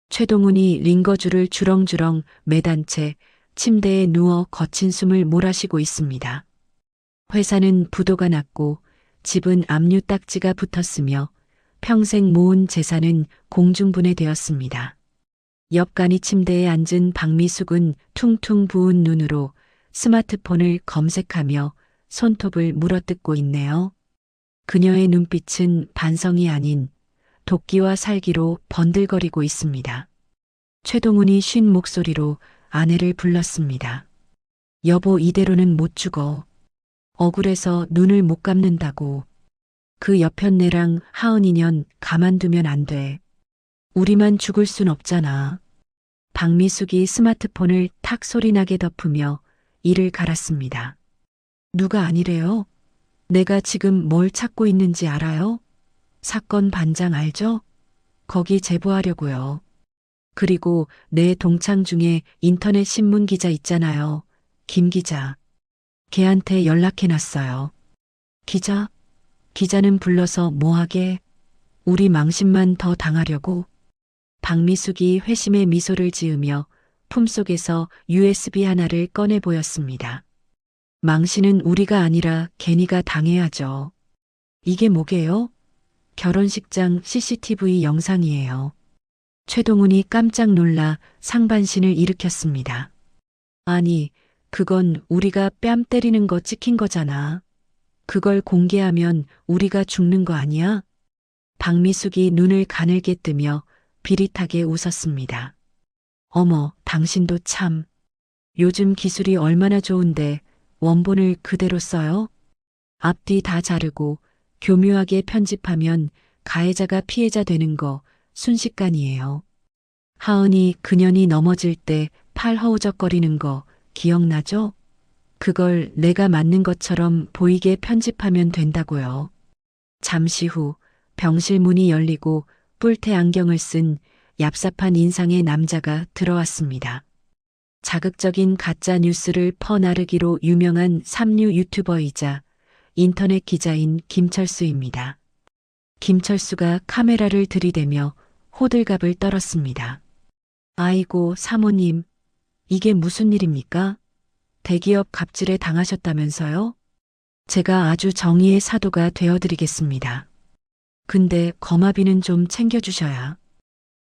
최동훈이 링거줄을 주렁주렁 매단 채 침대에 누워 거친 숨을 몰아쉬고 있습니다. 회사는 부도가 났고 집은 압류 딱지가 붙었으며 평생 모은 재산은 공중분해되었습니다. 옆간이 침대에 앉은 박미숙은 퉁퉁 부은 눈으로 스마트폰을 검색하며 손톱을 물어뜯고 있네요. 그녀의 눈빛은 반성이 아닌 도끼와 살기로 번들거리고 있습니다. 최동훈이 쉰 목소리로 아내를 불렀습니다. 여보, 이대로는 못 죽어. 억울해서 눈을 못 감는다고. 그 여편네랑 하은이년 가만두면 안 돼. 우리만 죽을 순 없잖아. 박미숙이 스마트폰을 탁 소리나게 덮으며 이를 갈았습니다. 누가 아니래요? 내가 지금 뭘 찾고 있는지 알아요? 사건 반장 알죠? 거기 제보하려고요. 그리고 내 동창 중에 인터넷 신문 기자 있잖아요. 김 기자. 걔한테 연락해놨어요. 기자? 기자는 불러서 뭐하게? 우리 망신만 더 당하려고? 박미숙이 회심의 미소를 지으며 품속에서 USB 하나를 꺼내 보였습니다. 망신은 우리가 아니라 걔니가 당해야죠. 이게 뭐게요? 결혼식장 CCTV 영상이에요. 최동훈이 깜짝 놀라 상반신을 일으켰습니다. 아니, 그건 우리가 뺨 때리는 거 찍힌 거잖아. 그걸 공개하면 우리가 죽는 거 아니야? 박미숙이 눈을 가늘게 뜨며 비릿하게 웃었습니다. 어머, 당신도 참. 요즘 기술이 얼마나 좋은데 원본을 그대로 써요? 앞뒤 다 자르고 교묘하게 편집하면 가해자가 피해자 되는 거 순식간이에요. 하은이 그년이 넘어질 때 팔 허우적거리는 거 기억나죠? 그걸 내가 맞는 것처럼 보이게 편집하면 된다고요. 잠시 후 병실 문이 열리고 뿔테 안경을 쓴 얍삽한 인상의 남자가 들어왔습니다. 자극적인 가짜 뉴스를 퍼나르기로 유명한 삼류 유튜버이자 인터넷 기자인 김철수입니다. 김철수가 카메라를 들이대며 호들갑을 떨었습니다. 아이고, 사모님, 이게 무슨 일입니까? 대기업 갑질에 당하셨다면서요? 제가 아주 정의의 사도가 되어드리겠습니다. 근데 거마비는 좀 챙겨주셔야.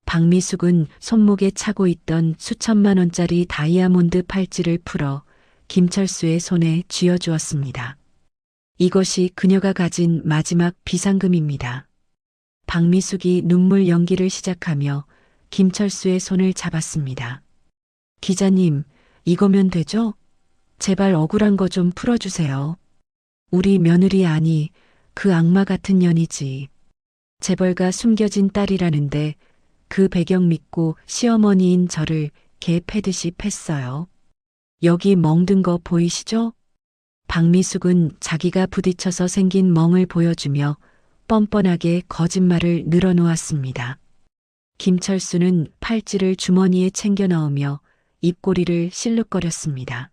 박미숙은 손목에 차고 있던 수천만 원짜리 다이아몬드 팔찌를 풀어 김철수의 손에 쥐어주었습니다. 이것이 그녀가 가진 마지막 비상금입니다. 박미숙이 눈물 연기를 시작하며 김철수의 손을 잡았습니다. 기자님, 이거면 되죠? 제발 억울한 거 좀 풀어주세요. 우리 며느리 아니, 그 악마 같은 년이지. 재벌가 숨겨진 딸이라는데 그 배경 믿고 시어머니인 저를 개 패듯이 팼어요. 여기 멍든 거 보이시죠? 박미숙은 자기가 부딪혀서 생긴 멍을 보여주며 뻔뻔하게 거짓말을 늘어놓았습니다. 김철수는 팔찌를 주머니에 챙겨 넣으며 입꼬리를 실룩거렸습니다.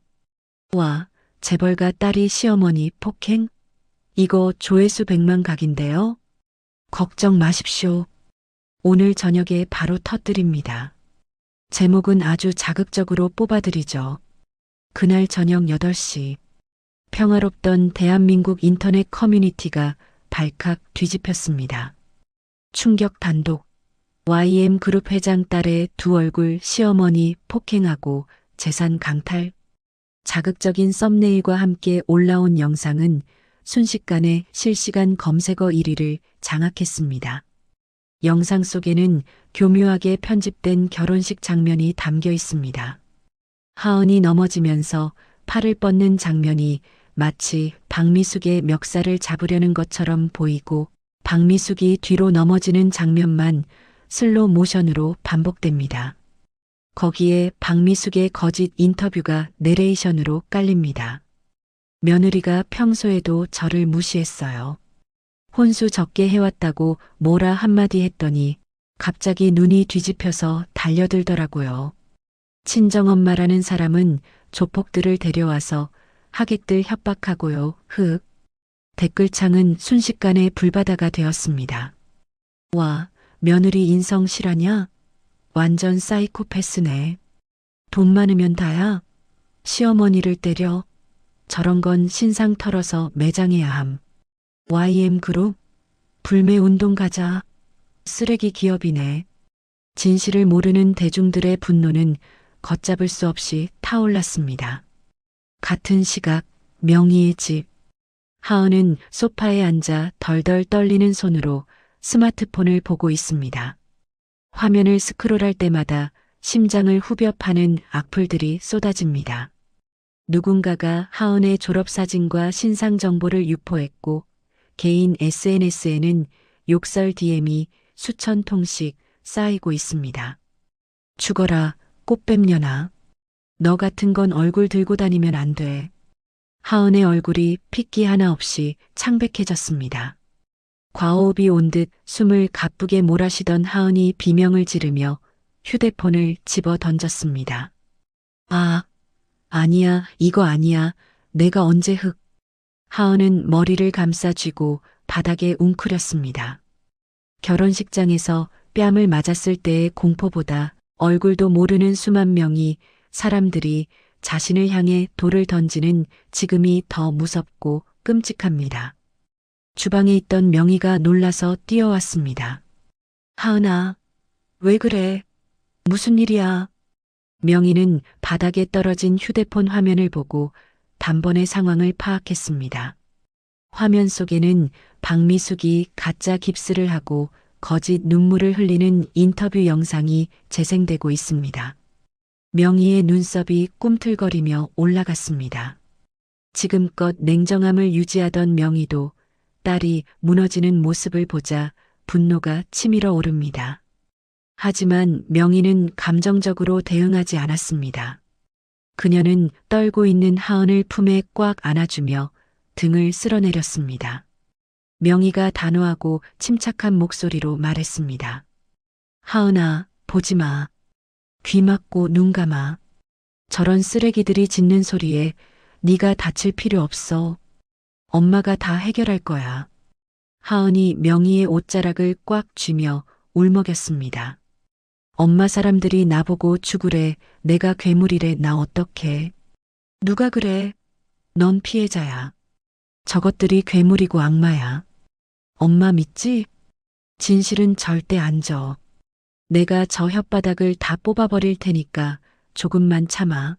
와, 재벌가 딸이 시어머니 폭행? 이거 조회수 100만 각인데요? 걱정 마십시오. 오늘 저녁에 바로 터뜨립니다. 제목은 아주 자극적으로 뽑아드리죠. 그날 저녁 8시. 평화롭던 대한민국 인터넷 커뮤니티가 발칵 뒤집혔습니다. 충격 단독. YM그룹 회장 딸의 두 얼굴 시어머니 폭행하고 재산 강탈. 자극적인 썸네일과 함께 올라온 영상은 순식간에 실시간 검색어 1위를 장악했습니다. 영상 속에는 교묘하게 편집된 결혼식 장면이 담겨 있습니다. 하은이 넘어지면서 팔을 뻗는 장면이 마치 박미숙의 멱살을 잡으려는 것처럼 보이고 박미숙이 뒤로 넘어지는 장면만 슬로 모션으로 반복됩니다. 거기에 박미숙의 거짓 인터뷰가 내레이션으로 깔립니다. 며느리가 평소에도 저를 무시했어요. 혼수 적게 해왔다고 뭐라 한마디 했더니 갑자기 눈이 뒤집혀서 달려들더라고요. 친정엄마라는 사람은 조폭들을 데려와서 하객들 협박하고요. 댓글창은 순식간에 불바다가 되었습니다. 와, 며느리 인성 실하냐? 완전 사이코패스네. 돈 많으면 다야. 시어머니를 때려. 저런 건 신상 털어서 매장해야 함. YM그룹? 불매운동 가자. 쓰레기 기업이네. 진실을 모르는 대중들의 분노는 걷잡을 수 없이 타올랐습니다. 같은 시각, 명희의 집. 하은은 소파에 앉아 덜덜 떨리는 손으로 스마트폰을 보고 있습니다. 화면을 스크롤할 때마다 심장을 후벼 파는 악플들이 쏟아집니다. 누군가가 하은의 졸업사진과 신상 정보를 유포했고 개인 SNS에는 욕설 DM이 수천 통씩 쌓이고 있습니다. 죽어라, 꽃뱀년아. 너 같은 건 얼굴 들고 다니면 안 돼. 하은의 얼굴이 핏기 하나 없이 창백해졌습니다. 과호흡이 온 듯 숨을 가쁘게 몰아쉬던 하은이 비명을 지르며 휴대폰을 집어 던졌습니다. 아니야, 이거 아니야. 내가 언제 하은은 머리를 감싸 쥐고 바닥에 웅크렸습니다. 결혼식장에서 뺨을 맞았을 때의 공포보다 얼굴도 모르는 수만 명이 사람들이 자신을 향해 돌을 던지는 지금이 더 무섭고 끔찍합니다. 주방에 있던 명희가 놀라서 뛰어왔습니다. 하은아, 왜 그래? 무슨 일이야? 명희는 바닥에 떨어진 휴대폰 화면을 보고 단번에 상황을 파악했습니다. 화면 속에는 박미숙이 가짜 깁스를 하고 거짓 눈물을 흘리는 인터뷰 영상이 재생되고 있습니다. 명희의 눈썹이 꿈틀거리며 올라갔습니다. 지금껏 냉정함을 유지하던 명희도 딸이 무너지는 모습을 보자 분노가 치밀어 오릅니다. 하지만 명희는 감정적으로 대응하지 않았습니다. 그녀는 떨고 있는 하은을 품에 꽉 안아주며 등을 쓸어내렸습니다. 명희가 단호하고 침착한 목소리로 말했습니다. 하은아, 보지 마. 귀 막고 눈 감아. 저런 쓰레기들이 짖는 소리에 네가 다칠 필요 없어. 엄마가 다 해결할 거야. 하은이 명희의 옷자락을 꽉 쥐며 울먹였습니다. 엄마 사람들이 나보고 죽으래. 내가 괴물이래. 나 어떡해. 누가 그래? 넌 피해자야. 저것들이 괴물이고 악마야. 엄마 믿지? 진실은 절대 안 져. 내가 저 혓바닥을 다 뽑아버릴 테니까 조금만 참아.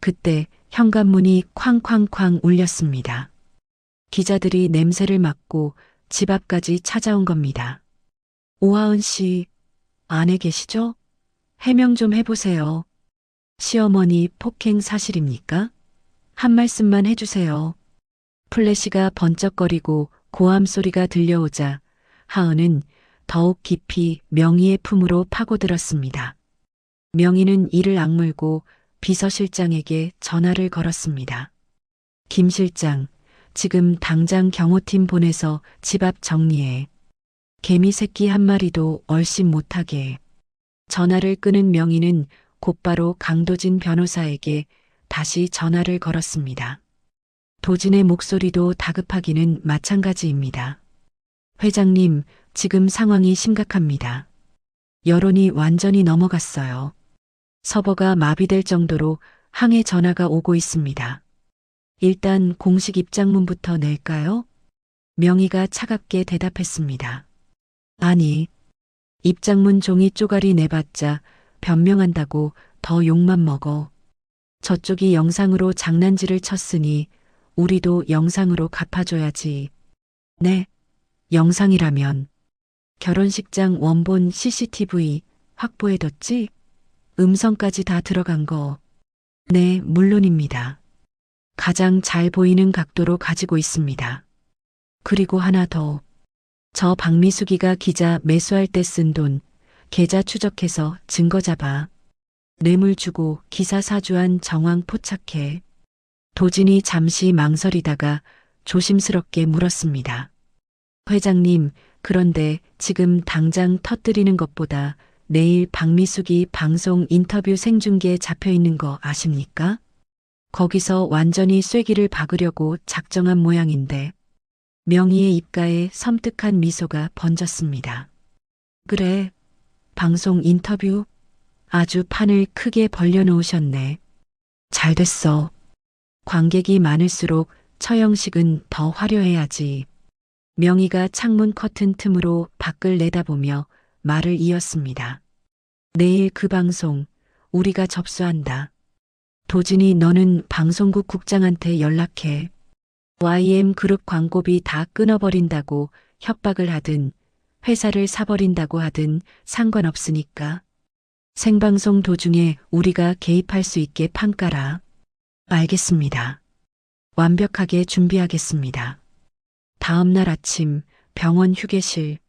그때 현관문이 쾅쾅쾅 울렸습니다. 기자들이 냄새를 맡고 집 앞까지 찾아온 겁니다. 오하은 씨, 안에 계시죠? 해명 좀 해보세요. 시어머니 폭행 사실입니까? 한 말씀만 해주세요. 플래시가 번쩍거리고 고함 소리가 들려오자 하은은 더욱 깊이 명희의 품으로 파고들었습니다. 명희는 이를 악물고 비서실장에게 전화를 걸었습니다. 김 실장, 지금 당장 경호팀 보내서 집 앞 정리해. 개미 새끼 한 마리도 얼씬 못하게. 전화를 끊은 명희는 곧바로 강도진 변호사에게 다시 전화를 걸었습니다. 도진의 목소리도 다급하기는 마찬가지입니다. 회장님, 지금 상황이 심각합니다. 여론이 완전히 넘어갔어요. 서버가 마비될 정도로 항해 전화가 오고 있습니다. 일단 공식 입장문부터 낼까요? 명희가 차갑게 대답했습니다. 아니, 입장문 종이 쪼가리 내봤자 변명한다고 더 욕만 먹어. 저쪽이 영상으로 장난질을 쳤으니 우리도 영상으로 갚아줘야지. 네, 영상이라면. 결혼식장 원본 CCTV 확보해뒀지? 음성까지 다 들어간 거. 네, 물론입니다. 가장 잘 보이는 각도로 가지고 있습니다. 그리고 하나 더. 저 박미숙이가 기자 매수할 때 쓴 돈, 계좌 추적해서 증거 잡아. 뇌물 주고 기사 사주한 정황 포착해. 도진이 잠시 망설이다가 조심스럽게 물었습니다. 회장님, 그런데 지금 당장 터뜨리는 것보다 내일 박미숙이 방송 인터뷰 생중계에 잡혀 있는 거 아십니까? 거기서 완전히 쐐기를 박으려고 작정한 모양인데 명희의 입가에 섬뜩한 미소가 번졌습니다. 그래, 방송 인터뷰? 아주 판을 크게 벌려놓으셨네. 잘 됐어. 관객이 많을수록 처형식은 더 화려해야지. 명희가 창문 커튼 틈으로 밖을 내다보며 말을 이었습니다. 내일 그 방송 우리가 접수한다. 도진이 너는 방송국 국장한테 연락해. YM그룹 광고비 다 끊어버린다고 협박을 하든 회사를 사버린다고 하든 상관없으니까. 생방송 도중에 우리가 개입할 수 있게 판 깔아. 알겠습니다. 완벽하게 준비하겠습니다. 다음 날 아침 병원 휴게실.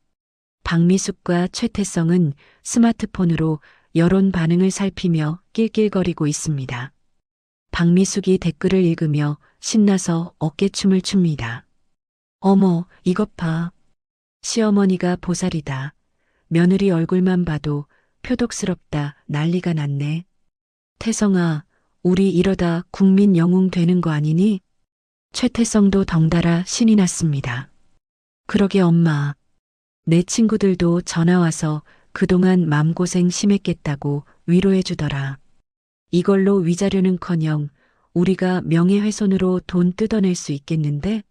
박미숙과 최태성은 스마트폰으로 여론 반응을 살피며 낄낄거리고 있습니다. 박미숙이 댓글을 읽으며 신나서 어깨춤을 춥니다. 어머, 이것 봐. 시어머니가 보살이다. 며느리 얼굴만 봐도 표독스럽다. 난리가 났네. 태성아, 우리 이러다 국민 영웅 되는 거 아니니? 최태성도 덩달아 신이 났습니다. 그러게 엄마. 내 친구들도 전화와서 그동안 맘고생 심했겠다고 위로해 주더라. 이걸로 위자료는커녕 우리가 명예훼손으로 돈 뜯어낼 수 있겠는데?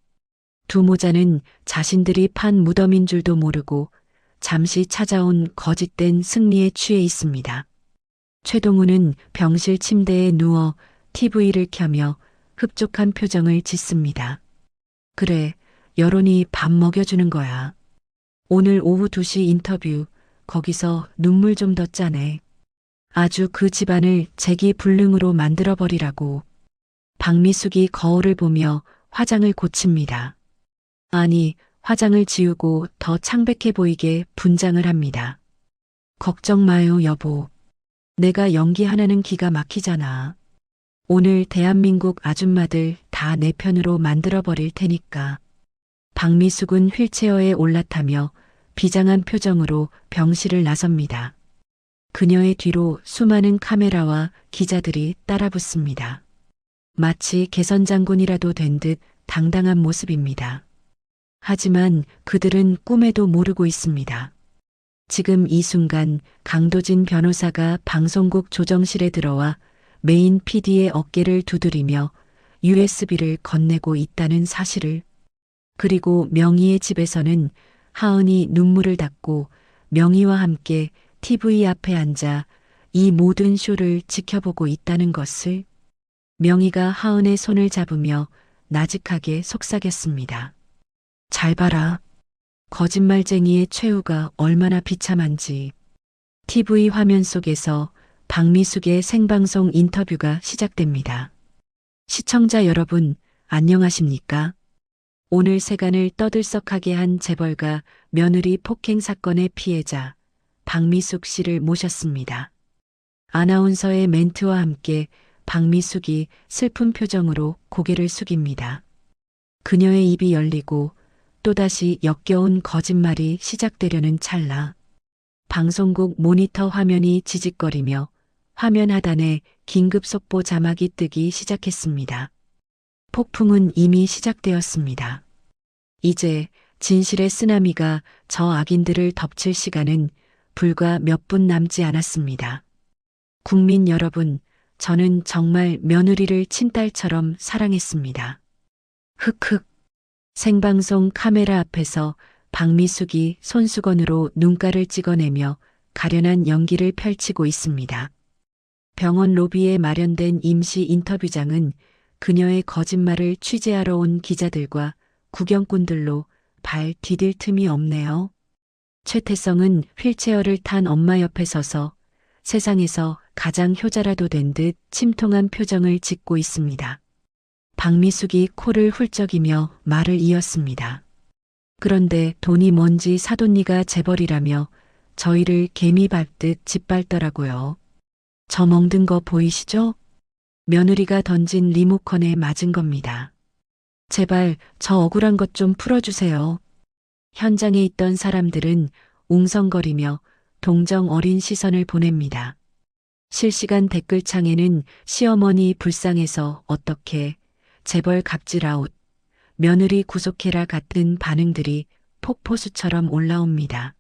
두 모자는 자신들이 판 무덤인 줄도 모르고 잠시 찾아온 거짓된 승리에 취해 있습니다. 최동우는 병실 침대에 누워 TV를 켜며 흡족한 표정을 짓습니다. 그래, 여론이 밥 먹여주는 거야. 오늘 오후 2시 인터뷰, 거기서 눈물 좀 더 짜네. 아주 그 집안을 재기불능으로 만들어버리라고. 박미숙이 거울을 보며 화장을 고칩니다. 아니, 화장을 지우고 더 창백해 보이게 분장을 합니다. 걱정 마요, 여보. 내가 연기 하나는 기가 막히잖아. 오늘 대한민국 아줌마들 다 내 편으로 만들어버릴 테니까. 박미숙은 휠체어에 올라타며 비장한 표정으로 병실을 나섭니다. 그녀의 뒤로 수많은 카메라와 기자들이 따라붙습니다. 마치 개선장군이라도 된 듯 당당한 모습입니다. 하지만 그들은 꿈에도 모르고 있습니다. 지금 이 순간 강도진 변호사가 방송국 조정실에 들어와 메인 PD의 어깨를 두드리며 USB를 건네고 있다는 사실을. 그리고 명희의 집에서는 하은이 눈물을 닦고 명희와 함께 TV 앞에 앉아 이 모든 쇼를 지켜보고 있다는 것을. 명희가 하은의 손을 잡으며 나직하게 속삭였습니다. 잘 봐라. 거짓말쟁이의 최후가 얼마나 비참한지. TV 화면 속에서 박미숙의 생방송 인터뷰가 시작됩니다. 시청자 여러분, 안녕하십니까? 오늘 세간을 떠들썩하게 한 재벌가 며느리 폭행 사건의 피해자 박미숙 씨를 모셨습니다. 아나운서의 멘트와 함께 박미숙이 슬픈 표정으로 고개를 숙입니다. 그녀의 입이 열리고 또다시 역겨운 거짓말이 시작되려는 찰나 방송국 모니터 화면이 지직거리며 화면 하단에 긴급 속보 자막이 뜨기 시작했습니다. 폭풍은 이미 시작되었습니다. 이제 진실의 쓰나미가 저 악인들을 덮칠 시간은 불과 몇 분 남지 않았습니다. 국민 여러분, 저는 정말 며느리를 친딸처럼 사랑했습니다. 흑흑. 생방송 카메라 앞에서 박미숙이 손수건으로 눈가를 찍어내며 가련한 연기를 펼치고 있습니다. 병원 로비에 마련된 임시 인터뷰장은 그녀의 거짓말을 취재하러 온 기자들과 구경꾼들로 발 디딜 틈이 없네요. 최태성은 휠체어를 탄 엄마 옆에 서서 세상에서 가장 효자라도 된 듯 침통한 표정을 짓고 있습니다. 박미숙이 코를 훌쩍이며 말을 이었습니다. 그런데 돈이 뭔지 사돈니가 재벌이라며 저희를 개미 밟듯 짓밟더라고요. 저 멍든 거 보이시죠? 며느리가 던진 리모컨에 맞은 겁니다. 제발 저 억울한 것 좀 풀어주세요. 현장에 있던 사람들은 웅성거리며 동정 어린 시선을 보냅니다. 실시간 댓글창에는 시어머니 불쌍해서 어떻게, 재벌 갑질아웃, 며느리 구속해라 같은 반응들이 폭포수처럼 올라옵니다.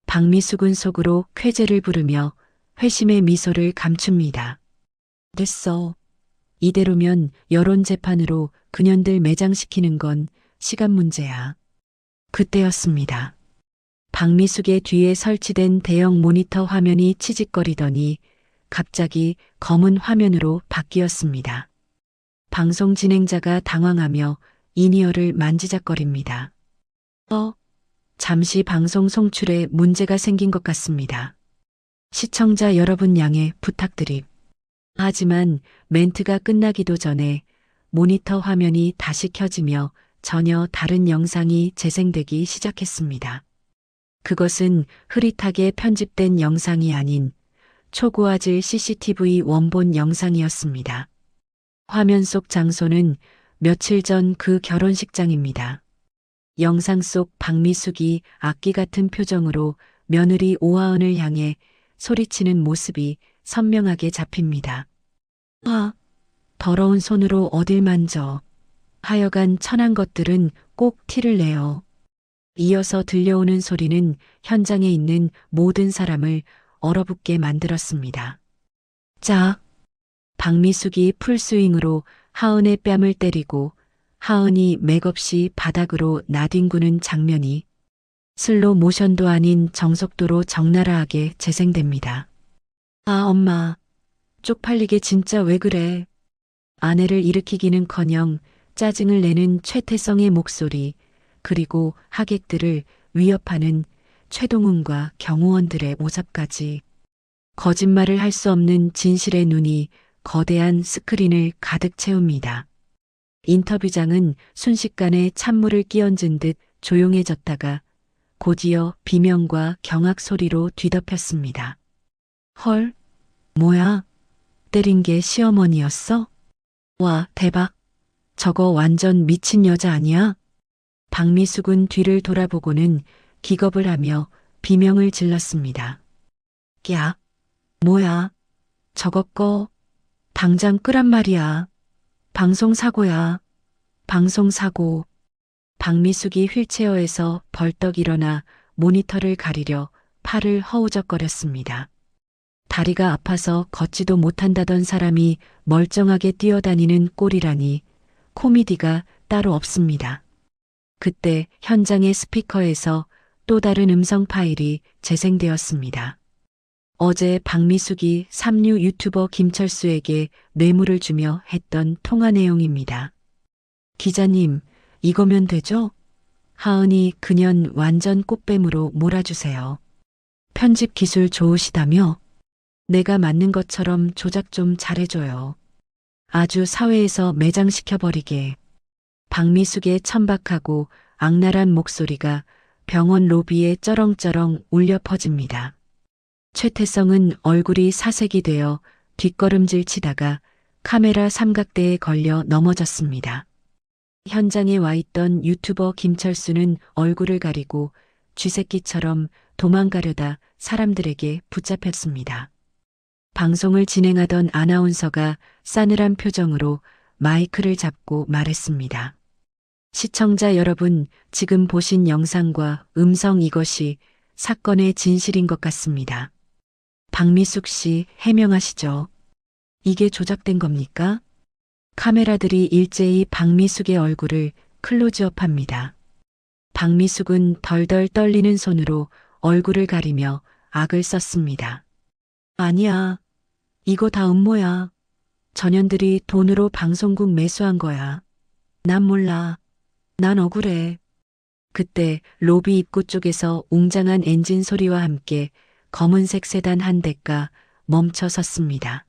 박미숙은 속으로 쾌재를 부르며 회심의 미소를 감춥니다. 됐어. 이대로면 여론재판으로 그년들 매장시키는 건 시간 문제야. 그때였습니다. 박미숙의 뒤에 설치된 대형 모니터 화면이 치직거리더니 갑자기 검은 화면으로 바뀌었습니다. 방송 진행자가 당황하며 이니어를 만지작거립니다. 잠시 방송 송출에 문제가 생긴 것 같습니다. 시청자 여러분 양해 부탁드림. 하지만 멘트가 끝나기도 전에 모니터 화면이 다시 켜지며 전혀 다른 영상이 재생되기 시작했습니다. 그것은 흐릿하게 편집된 영상이 아닌 초고화질 CCTV 원본 영상이었습니다. 화면 속 장소는 며칠 전 그 결혼식장입니다. 영상 속 박미숙이 악기 같은 표정으로 며느리 오하은을 향해 소리치는 모습이 선명하게 잡힙니다. 더러운 손으로 어딜 만져. 하여간 천한 것들은 꼭 티를 내요. 이어서 들려오는 소리는 현장에 있는 모든 사람을 얼어붙게 만들었습니다. 자, 박미숙이 풀스윙으로 하은의 뺨을 때리고 하은이 맥없이 바닥으로 나뒹구는 장면이 슬로 모션도 아닌 정속도로 적나라하게 재생됩니다. 엄마, 쪽팔리게 진짜 왜 그래? 아내를 일으키기는커녕 짜증을 내는 최태성의 목소리, 그리고 하객들을 위협하는 최동훈과 경호원들의 모습까지. 거짓말을 할 수 없는 진실의 눈이 거대한 스크린을 가득 채웁니다. 인터뷰장은 순식간에 찬물을 끼얹은 듯 조용해졌다가 곧이어 비명과 경악 소리로 뒤덮였습니다. 헐, 뭐야? 때린 게 시어머니였어? 와, 대박. 저거 완전 미친 여자 아니야? 박미숙은 뒤를 돌아보고는 기겁을 하며 비명을 질렀습니다. 야, 뭐야? 저거 꺼. 당장 끄란 말이야. 방송사고야. 방송사고. 박미숙이 휠체어에서 벌떡 일어나 모니터를 가리려 팔을 허우적거렸습니다. 다리가 아파서 걷지도 못한다던 사람이 멀쩡하게 뛰어다니는 꼴이라니 코미디가 따로 없습니다. 그때 현장의 스피커에서 또 다른 음성 파일이 재생되었습니다. 어제 박미숙이 삼류 유튜버 김철수에게 뇌물을 주며 했던 통화 내용입니다. 기자님, 이거면 되죠? 하은이 그년 완전 꽃뱀으로 몰아주세요. 편집 기술 좋으시다며? 내가 맞는 것처럼 조작 좀 잘해줘요. 아주 사회에서 매장시켜버리게. 박미숙의 천박하고 악랄한 목소리가 병원 로비에 쩌렁쩌렁 울려 퍼집니다. 최태성은 얼굴이 사색이 되어 뒷걸음질 치다가 카메라 삼각대에 걸려 넘어졌습니다. 현장에 와 있던 유튜버 김철수는 얼굴을 가리고 쥐새끼처럼 도망가려다 사람들에게 붙잡혔습니다. 방송을 진행하던 아나운서가 싸늘한 표정으로 마이크를 잡고 말했습니다. 시청자 여러분, 지금 보신 영상과 음성 이것이 사건의 진실인 것 같습니다. 박미숙 씨 해명하시죠. 이게 조작된 겁니까? 카메라들이 일제히 박미숙의 얼굴을 클로즈업합니다. 박미숙은 덜덜 떨리는 손으로 얼굴을 가리며 악을 썼습니다. 아니야. 이거 다 음모야. 전현들이 돈으로 방송국 매수한 거야. 난 몰라. 난 억울해. 그때 로비 입구 쪽에서 웅장한 엔진 소리와 함께 검은색 세단 한 대가 멈춰 섰습니다.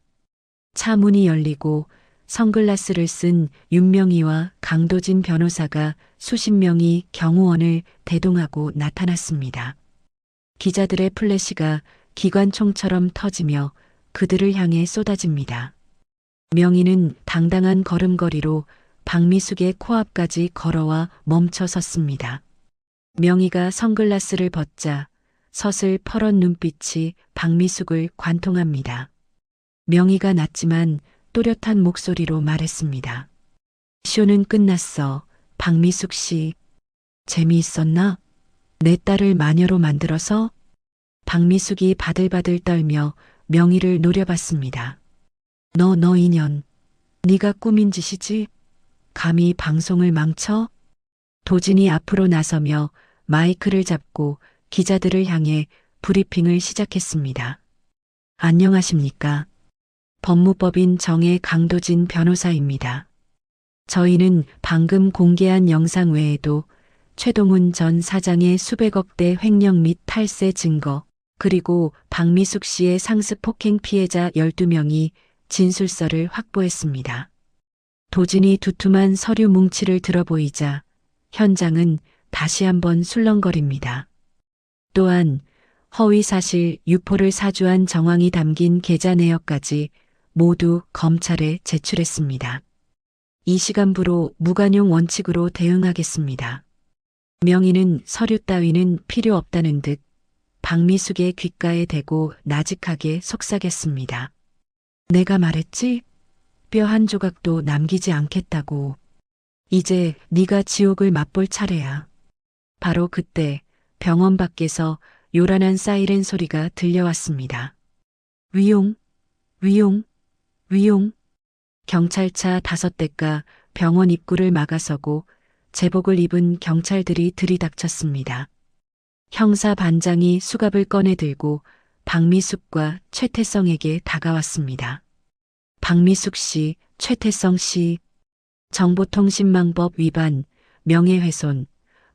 차 문이 열리고 선글라스를 쓴 윤명희와 강도진 변호사가 수십 명이 경호원을 대동하고 나타났습니다. 기자들의 플래시가 기관총처럼 터지며 그들을 향해 쏟아집니다. 명희는 당당한 걸음걸이로 박미숙의 코앞까지 걸어와 멈춰 섰습니다. 명희가 선글라스를 벗자 서슬 퍼런 눈빛이 박미숙을 관통합니다. 명희가 낮지만 또렷한 목소리로 말했습니다. 쇼는 끝났어. 박미숙 씨. 재미있었나? 내 딸을 마녀로 만들어서? 박미숙이 바들바들 떨며 명희를 노려봤습니다. 너 인연. 네가 꾸민 짓이지? 감히 방송을 망쳐? 도진이 앞으로 나서며 마이크를 잡고 기자들을 향해 브리핑을 시작했습니다. 안녕하십니까? 법무법인 정의 강도진 변호사입니다. 저희는 방금 공개한 영상 외에도 최동훈 전 사장의 수백억대 횡령 및 탈세 증거, 그리고 박미숙 씨의 상습 폭행 피해자 12명이 진술서를 확보했습니다. 도진이 두툼한 서류 뭉치를 들어보이자 현장은 다시 한번 술렁거립니다. 또한 허위사실 유포를 사주한 정황이 담긴 계좌 내역까지 모두 검찰에 제출했습니다. 이 시간부로 무관용 원칙으로 대응하겠습니다. 명희는 서류 따위는 필요 없다는 듯 박미숙의 귓가에 대고 나직하게 속삭였습니다. 내가 말했지? 뼈 한 조각도 남기지 않겠다고. 이제 네가 지옥을 맛볼 차례야. 바로 그때 병원 밖에서 요란한 사이렌 소리가 들려왔습니다. 위용, 위용, 위용. 경찰차 5대가 병원 입구를 막아서고 제복을 입은 경찰들이 들이닥쳤습니다. 형사 반장이 수갑을 꺼내 들고 박미숙과 최태성에게 다가왔습니다. 박미숙 씨, 최태성 씨, 정보통신망법 위반, 명예훼손,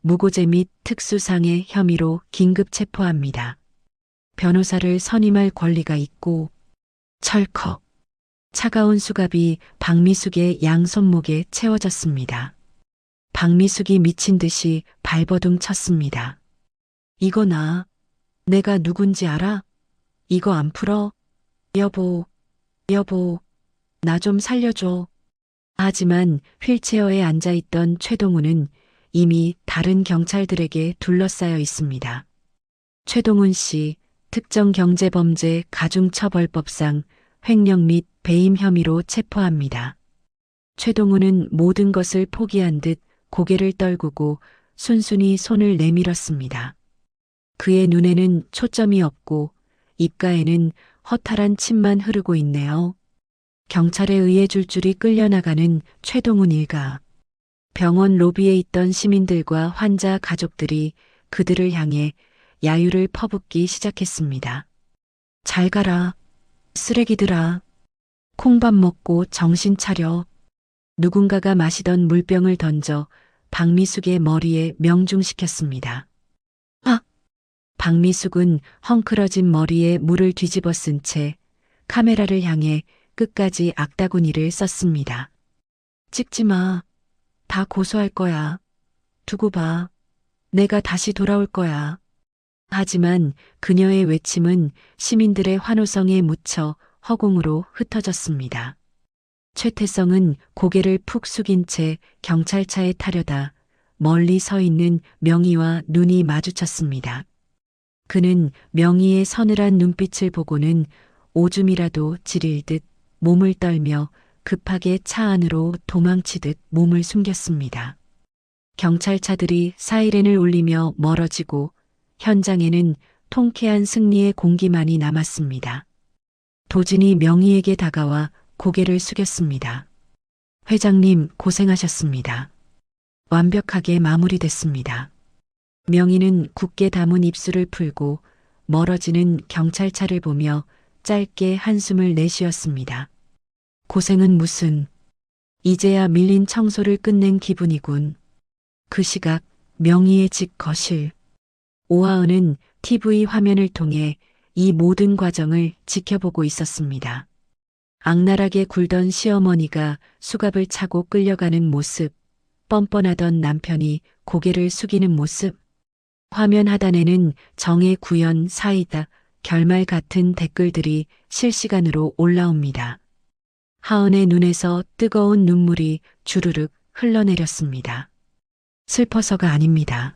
무고죄 및 특수상해 혐의로 긴급 체포합니다. 변호사를 선임할 권리가 있고. 철컥. 차가운 수갑이 박미숙의 양 손목에 채워졌습니다. 박미숙이 미친 듯이 발버둥 쳤습니다. 이거 내가 누군지 알아? 이거 안 풀어? 여보, 나 좀 살려줘. 하지만 휠체어에 앉아있던 최동훈은 이미 다른 경찰들에게 둘러싸여 있습니다. 최동훈 씨, 특정경제범죄 가중처벌법상 횡령 및 배임 혐의로 체포합니다. 최동훈은 모든 것을 포기한 듯 고개를 떨구고 순순히 손을 내밀었습니다. 그의 눈에는 초점이 없고 입가에는 허탈한 침만 흐르고 있네요. 경찰에 의해 줄줄이 끌려나가는 최동훈 일가. 병원 로비에 있던 시민들과 환자 가족들이 그들을 향해 야유를 퍼붓기 시작했습니다. 잘 가라, 쓰레기들아. 콩밥 먹고 정신 차려. 누군가가 마시던 물병을 던져 박미숙의 머리에 명중시켰습니다. 박미숙은 헝클어진 머리에 물을 뒤집어 쓴 채 카메라를 향해 끝까지 악다구니를 썼습니다. 찍지 마. 다 고소할 거야. 두고 봐. 내가 다시 돌아올 거야. 하지만 그녀의 외침은 시민들의 환호성에 묻혀 허공으로 흩어졌습니다. 최태성은 고개를 푹 숙인 채 경찰차에 타려다 멀리 서 있는 명희와 눈이 마주쳤습니다. 그는 명희의 서늘한 눈빛을 보고는 오줌이라도 지릴 듯 몸을 떨며 급하게 차 안으로 도망치듯 몸을 숨겼습니다. 경찰차들이 사이렌을 울리며 멀어지고 현장에는 통쾌한 승리의 공기만이 남았습니다. 도진이 명희에게 다가와 고개를 숙였습니다. 회장님 고생하셨습니다. 완벽하게 마무리됐습니다. 명희는 굳게 담은 입술을 풀고 멀어지는 경찰차를 보며 짧게 한숨을 내쉬었습니다. 고생은 무슨, 이제야 밀린 청소를 끝낸 기분이군. 그 시각 명희의 집 거실. 오하은은 TV 화면을 통해 이 모든 과정을 지켜보고 있었습니다. 악랄하게 굴던 시어머니가 수갑을 차고 끌려가는 모습, 뻔뻔하던 남편이 고개를 숙이는 모습. 화면 하단에는 정의 구현 사이다 결말 같은 댓글들이 실시간으로 올라옵니다. 하은의 눈에서 뜨거운 눈물이 주르륵 흘러내렸습니다. 슬퍼서가 아닙니다.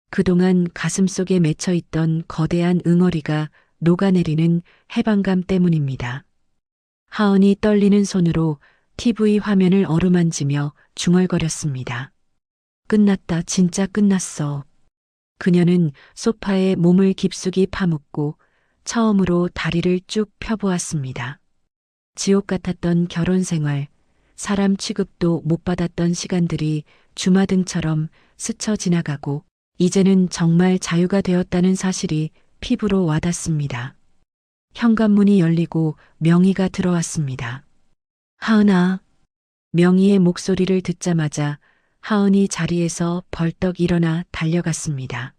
그동안 가슴속에 맺혀 있던 거대한 응어리가 녹아내리는 해방감 때문입니다. 하은이 떨리는 손으로 TV 화면을 어루만지며 중얼거렸습니다. 끝났다, 진짜 끝났어. 그녀는 소파에 몸을 깊숙이 파묻고 처음으로 다리를 쭉 펴보았습니다. 지옥 같았던 결혼 생활, 사람 취급도 못 받았던 시간들이 주마등처럼 스쳐 지나가고 이제는 정말 자유가 되었다는 사실이 피부로 와닿습니다. 현관문이 열리고 명희가 들어왔습니다. 하은아. 명희의 목소리를 듣자마자 하은이 자리에서 벌떡 일어나 달려갔습니다.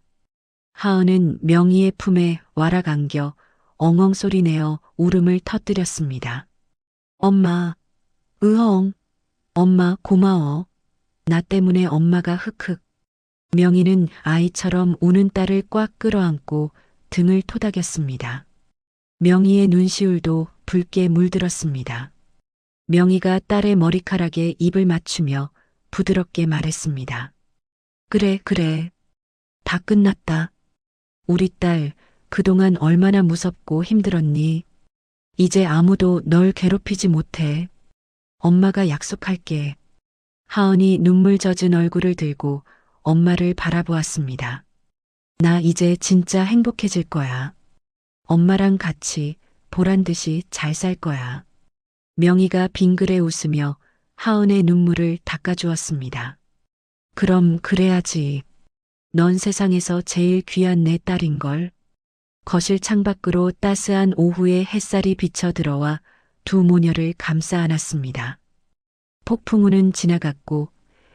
하은은 명희의 품에 와락 안겨 엉엉 소리내어 울음을 터뜨렸습니다. 엄마, 으엉, 엄마 고마워. 나 때문에 엄마가 흑흑. 명희는 아이처럼 우는 딸을 꽉 끌어안고 등을 토닥였습니다. 명희의 눈시울도 붉게 물들었습니다. 명희가 딸의 머리카락에 입을 맞추며 부드럽게 말했습니다. 그래, 그래. 다 끝났다. 우리 딸, 그동안 얼마나 무섭고 힘들었니? 이제 아무도 널 괴롭히지 못해. 엄마가 약속할게. 하은이 눈물 젖은 얼굴을 들고 엄마를 바라보았습니다. 나 이제 진짜 행복해질 거야. 엄마랑 같이 보란 듯이 잘 살 거야. 명희가 빙그레 웃으며 하은의 눈물을 닦아주었습니다. 그럼 그래야지. 넌 세상에서 제일 귀한 내 딸인걸. 거실 창밖으로 따스한 오후의 햇살이 비쳐 들어와 두 모녀를 감싸 안았습니다. 폭풍우는 지나갔고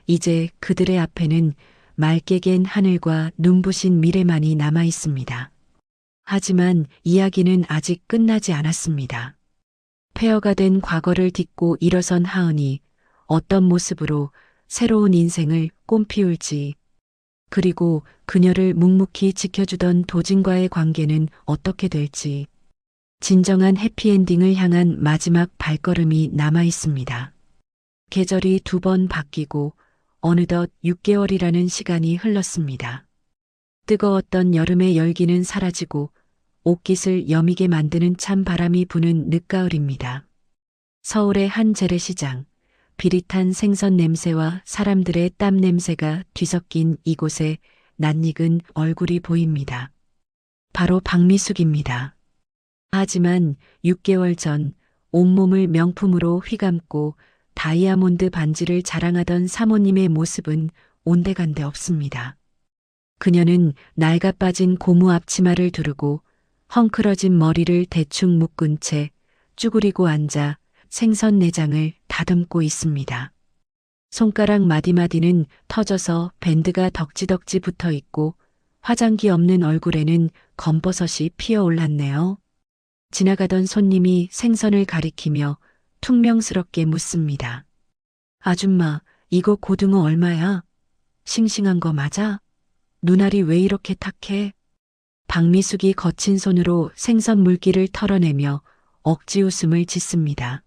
이제 그들의 앞에는 맑게 갠 하늘과 눈부신 미래만이 남아 있습니다. 하지만 이야기는 아직 끝나지 않았습니다. 폐허가 된 과거를 딛고 일어선 하은이 어떤 모습으로 새로운 인생을 꽃피울지, 그리고 그녀를 묵묵히 지켜주던 도진과의 관계는 어떻게 될지, 진정한 해피엔딩을 향한 마지막 발걸음이 남아 있습니다. 계절이 두 번 바뀌고 어느덧 6개월이라는 시간이 흘렀습니다. 뜨거웠던 여름의 열기는 사라지고 옷깃을 여미게 만드는 찬 바람이 부는 늦가을입니다. 서울의 한 재래시장, 비릿한 생선 냄새와 사람들의 땀 냄새가 뒤섞인 이곳에 낯익은 얼굴이 보입니다. 바로 박미숙입니다. 하지만 6개월 전 온몸을 명품으로 휘감고 다이아몬드 반지를 자랑하던 사모님의 모습은 온데간데 없습니다. 그녀는 낡아 빠진 고무 앞치마를 두르고 헝클어진 머리를 대충 묶은 채 쭈그리고 앉아 생선 내장을 다듬고 있습니다. 손가락 마디마디는 터져서 밴드가 덕지덕지 붙어 있고 화장기 없는 얼굴에는 검버섯이 피어올랐네요. 지나가던 손님이 생선을 가리키며 퉁명스럽게 묻습니다. 아줌마, 이거 고등어 얼마야? 싱싱한 거 맞아? 눈알이 왜 이렇게 탁해? 박미숙이 거친 손으로 생선 물기를 털어내며 억지 웃음을 짓습니다.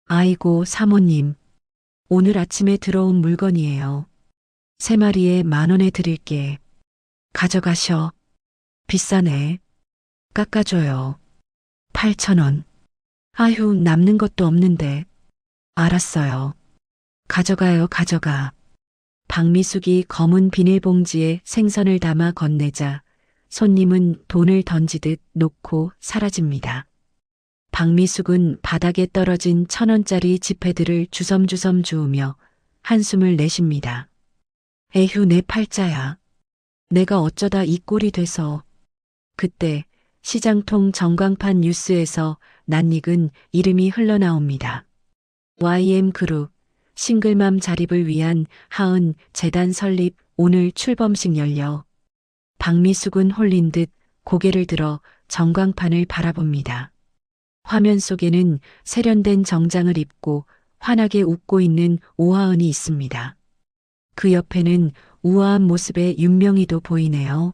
아이고, 사모님. 오늘 아침에 들어온 물건이에요. 3마리에 10,000원에 드릴게. 가져가셔. 비싸네. 깎아줘요. 8,000원. 아휴, 남는 것도 없는데. 알았어요. 가져가요, 가져가. 박미숙이 검은 비닐봉지에 생선을 담아 건네자 손님은 돈을 던지듯 놓고 사라집니다. 박미숙은 바닥에 떨어진 1,000원짜리 지폐들을 주섬주섬 주우며 한숨을 내쉽니다. 에휴, 내 팔자야. 내가 어쩌다 이 꼴이 돼서. 그때 시장통 전광판 뉴스에서 낯익은 이름이 흘러나옵니다. YM그룹 싱글맘 자립을 위한 하은 재단 설립 오늘 출범식 열려. 박미숙은 홀린 듯 고개를 들어 전광판을 바라봅니다. 화면 속에는 세련된 정장을 입고 환하게 웃고 있는 오하은이 있습니다. 그 옆에는 우아한 모습의 윤명희도 보이네요.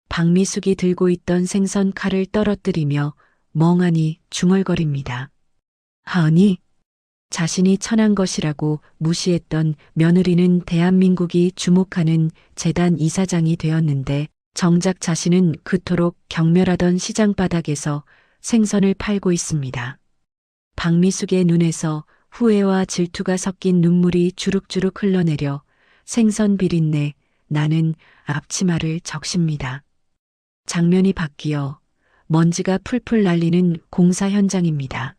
박미숙이 들고 있던 생선 칼을 떨어뜨리며 멍하니 중얼거립니다. 하은이? 자신이 천한 것이라고 무시했던 며느리는 대한민국이 주목하는 재단 이사장이 되었는데 정작 자신은 그토록 경멸하던 시장 바닥에서 생선을 팔고 있습니다. 박미숙의 눈에서 후회와 질투가 섞인 눈물이 주룩주룩 흘러내려 생선 비린내 나는 앞치마를 적십니다. 장면이 바뀌어 먼지가 풀풀 날리는 공사 현장입니다.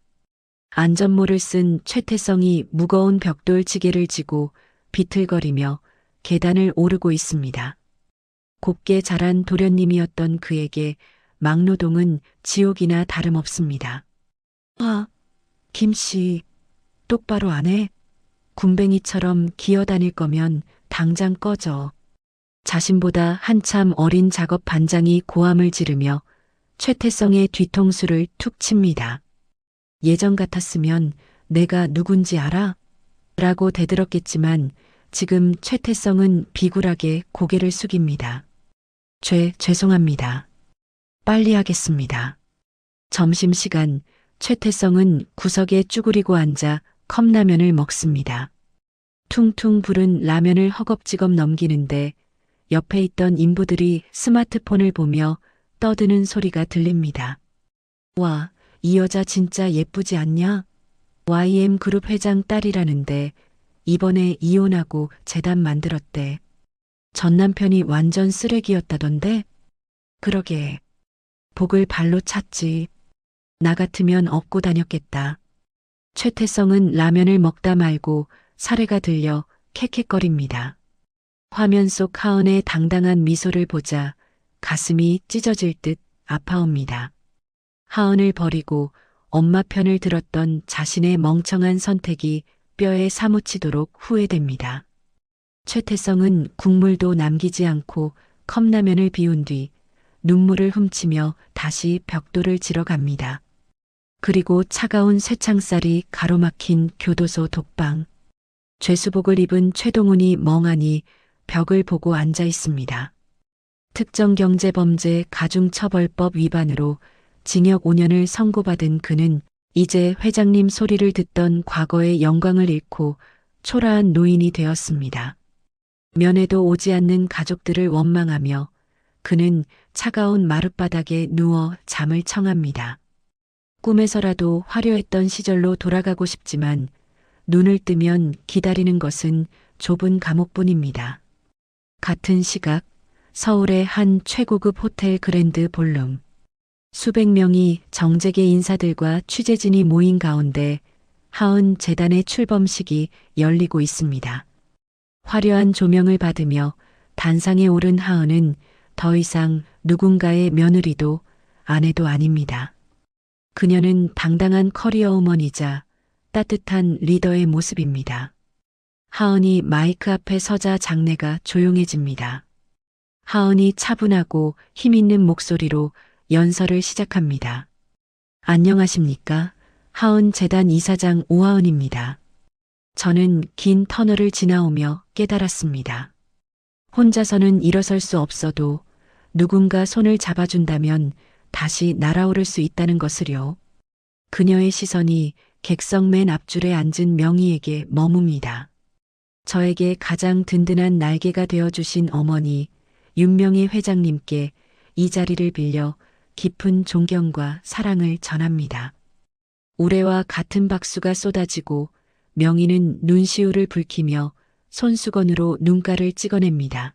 안전모를 쓴 최태성이 무거운 벽돌 지게를 지고 비틀거리며 계단을 오르고 있습니다. 곱게 자란 도련님이었던 그에게 막노동은 지옥이나 다름없습니다. 아, 김씨, 똑바로 안 해? 군뱅이처럼 기어다닐 거면 당장 꺼져. 자신보다 한참 어린 작업 반장이 고함을 지르며 최태성의 뒤통수를 툭 칩니다. 예전 같았으면 내가 누군지 알아? 라고 대들었겠지만 지금 최태성은 비굴하게 고개를 숙입니다. 죄송합니다. 빨리 하겠습니다. 점심시간 최태성은 구석에 쭈그리고 앉아 컵라면을 먹습니다. 퉁퉁 부른 라면을 허겁지겁 넘기는데 옆에 있던 인부들이 스마트폰을 보며 떠드는 소리가 들립니다. 와, 이 여자 진짜 예쁘지 않냐? YM그룹 회장 딸이라는데 이번에 이혼하고 재단 만들었대. 전 남편이 완전 쓰레기였다던데? 그러게. 복을 발로 찼지. 나 같으면 업고 다녔겠다. 최태성은 라면을 먹다 말고 사례가 들려 캑캑거립니다. 화면 속 하은의 당당한 미소를 보자 가슴이 찢어질 듯 아파옵니다. 하은을 버리고 엄마 편을 들었던 자신의 멍청한 선택이 뼈에 사무치도록 후회됩니다. 최태성은 국물도 남기지 않고 컵라면을 비운 뒤 눈물을 훔치며 다시 벽돌을 지러 갑니다. 그리고 차가운 쇠창살이 가로막힌 교도소 독방. 죄수복을 입은 최동훈이 멍하니 벽을 보고 앉아 있습니다. 특정경제범죄 가중처벌법 위반으로 징역 5년을 선고받은 그는 이제 회장님 소리를 듣던 과거의 영광을 잃고 초라한 노인이 되었습니다. 면회도 오지 않는 가족들을 원망하며 그는 차가운 마룻바닥에 누워 잠을 청합니다. 꿈에서라도 화려했던 시절로 돌아가고 싶지만 눈을 뜨면 기다리는 것은 좁은 감옥뿐입니다. 같은 시각 서울의 한 최고급 호텔 그랜드 볼룸. 수백 명이 정재계 인사들과 취재진이 모인 가운데 하은 재단의 출범식이 열리고 있습니다. 화려한 조명을 받으며 단상에 오른 하은은 더 이상 누군가의 며느리도 아내도 아닙니다. 그녀는 당당한 커리어 우먼이자 따뜻한 리더의 모습입니다. 하은이 마이크 앞에 서자 장내가 조용해집니다. 하은이 차분하고 힘있는 목소리로 연설을 시작합니다. 안녕하십니까? 하은 재단 이사장 오하은입니다. 저는 긴 터널을 지나오며 깨달았습니다. 혼자서는 일어설 수 없어도 누군가 손을 잡아준다면 다시 날아오를 수 있다는 것을요. 그녀의 시선이 객석 맨 앞줄에 앉은 명희에게 머뭅니다. 저에게 가장 든든한 날개가 되어주신 어머니 윤명희 회장님께 이 자리를 빌려 깊은 존경과 사랑을 전합니다. 우레와 같은 박수가 쏟아지고 명희는 눈시울을 붉히며 손수건으로 눈가를 찍어냅니다.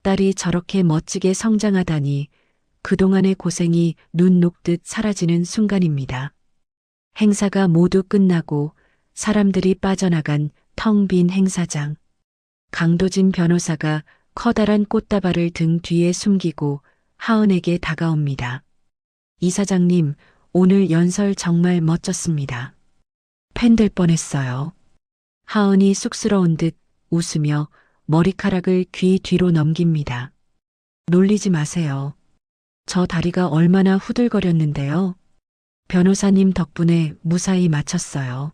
딸이 저렇게 멋지게 성장하다니 그동안의 고생이 눈 녹듯 사라지는 순간입니다. 행사가 모두 끝나고 사람들이 빠져나간 텅 빈 행사장. 강도진 변호사가 커다란 꽃다발을 등 뒤에 숨기고 하은에게 다가옵니다. 이사장님, 오늘 연설 정말 멋졌습니다. 팬될 뻔했어요. 하은이 쑥스러운 듯 웃으며 머리카락을 귀 뒤로 넘깁니다. 놀리지 마세요. 저 다리가 얼마나 후들거렸는데요. 변호사님 덕분에 무사히 마쳤어요.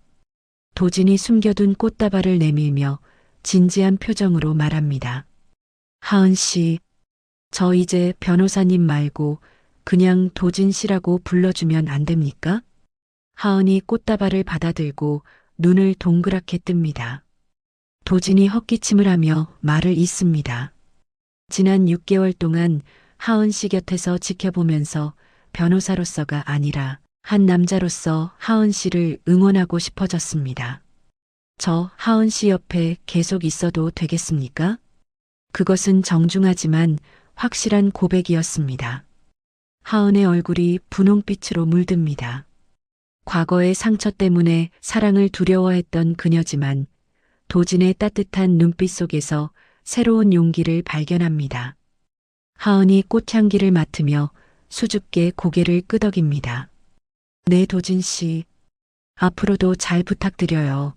도진이 숨겨둔 꽃다발을 내밀며 진지한 표정으로 말합니다. 하은 씨, 저 이제 변호사님 말고 그냥 도진 씨라고 불러주면 안 됩니까? 하은이 꽃다발을 받아들고 눈을 동그랗게 뜹니다. 도진이 헛기침을 하며 말을 잇습니다. 지난 6개월 동안 하은 씨 곁에서 지켜보면서 변호사로서가 아니라 한 남자로서 하은 씨를 응원하고 싶어졌습니다. 저 하은 씨 옆에 계속 있어도 되겠습니까? 그것은 정중하지만 확실한 고백이었습니다. 하은의 얼굴이 분홍빛으로 물듭니다. 과거의 상처 때문에 사랑을 두려워했던 그녀지만 도진의 따뜻한 눈빛 속에서 새로운 용기를 발견합니다. 하은이 꽃향기를 맡으며 수줍게 고개를 끄덕입니다. 네, 도진 씨. 앞으로도 잘 부탁드려요.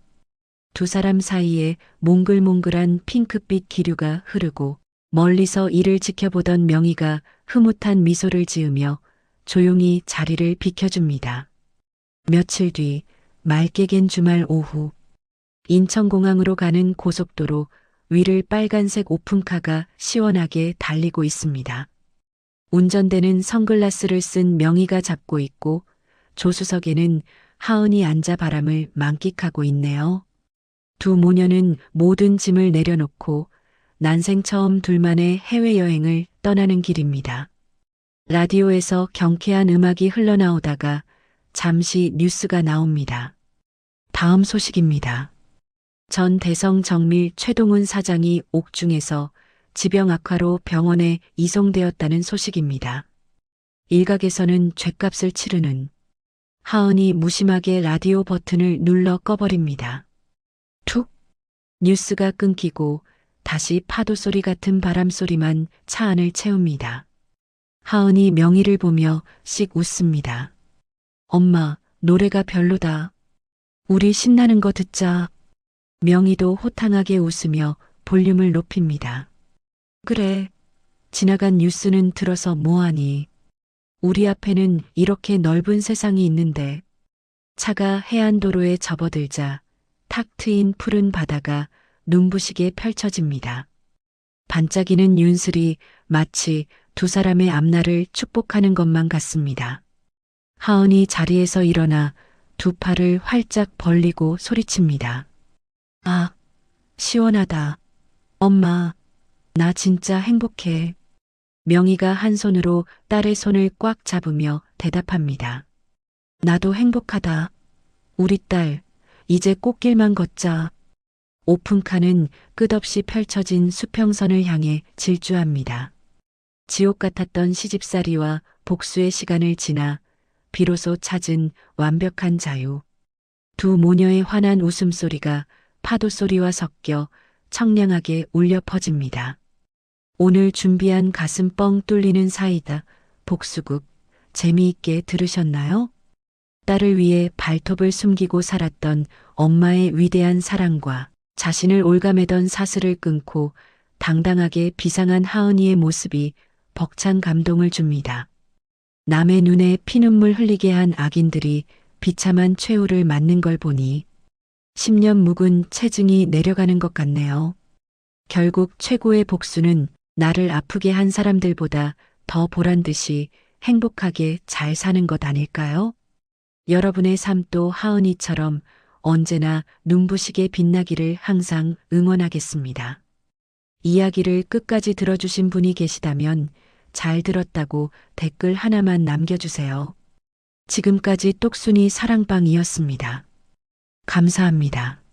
두 사람 사이에 몽글몽글한 핑크빛 기류가 흐르고 멀리서 이를 지켜보던 명희가 흐뭇한 미소를 지으며 조용히 자리를 비켜줍니다. 며칠 뒤 맑게 갠 주말 오후 인천공항으로 가는 고속도로 위를 빨간색 오픈카가 시원하게 달리고 있습니다. 운전대는 선글라스를 쓴 명희가 잡고 있고 조수석에는 하은이 앉아 바람을 만끽하고 있네요. 두 모녀는 모든 짐을 내려놓고 난생 처음 둘만의 해외여행을 떠나는 길입니다. 라디오에서 경쾌한 음악이 흘러나오다가 잠시 뉴스가 나옵니다. 다음 소식입니다. 전 대성 정밀 최동훈 사장이 옥중에서 지병 악화로 병원에 이송되었다는 소식입니다. 일각에서는 죗값을 치르는 하은이 무심하게 라디오 버튼을 눌러 꺼버립니다. 툭! 뉴스가 끊기고 다시 파도 소리 같은 바람 소리만 차 안을 채웁니다. 하은이 명희를 보며 씩 웃습니다. 엄마, 노래가 별로다. 우리 신나는 거 듣자. 명희도 호탕하게 웃으며 볼륨을 높입니다. 그래. 지나간 뉴스는 들어서 뭐하니. 우리 앞에는 이렇게 넓은 세상이 있는데. 차가 해안도로에 접어들자 탁 트인 푸른 바다가 눈부시게 펼쳐집니다. 반짝이는 윤슬이 마치 두 사람의 앞날을 축복하는 것만 같습니다. 하은이 자리에서 일어나 두 팔을 활짝 벌리고 소리칩니다. 아, 시원하다. 엄마, 나 진짜 행복해. 명희가 한 손으로 딸의 손을 꽉 잡으며 대답합니다. 나도 행복하다. 우리 딸, 이제 꽃길만 걷자. 오픈카는 끝없이 펼쳐진 수평선을 향해 질주합니다. 지옥 같았던 시집살이와 복수의 시간을 지나 비로소 찾은 완벽한 자유. 두 모녀의 환한 웃음소리가 파도 소리와 섞여 청량하게 울려 퍼집니다. 오늘 준비한 가슴 뻥 뚫리는 사이다 복수극 재미있게 들으셨나요? 딸을 위해 발톱을 숨기고 살았던 엄마의 위대한 사랑과 자신을 올가매던 사슬을 끊고 당당하게 비상한 하은이의 모습이 벅찬 감동을 줍니다. 남의 눈에 피눈물 흘리게 한 악인들이 비참한 최후를 맞는 걸 보니 10년 묵은 체증이 내려가는 것 같네요. 결국 최고의 복수는 나를 아프게 한 사람들보다 더 보란듯이 행복하게 잘 사는 것 아닐까요? 여러분의 삶도 하은이처럼 언제나 눈부시게 빛나기를 항상 응원하겠습니다. 이야기를 끝까지 들어주신 분이 계시다면 잘 들었다고 댓글 하나만 남겨주세요. 지금까지 똑순이 사랑방이었습니다. 감사합니다.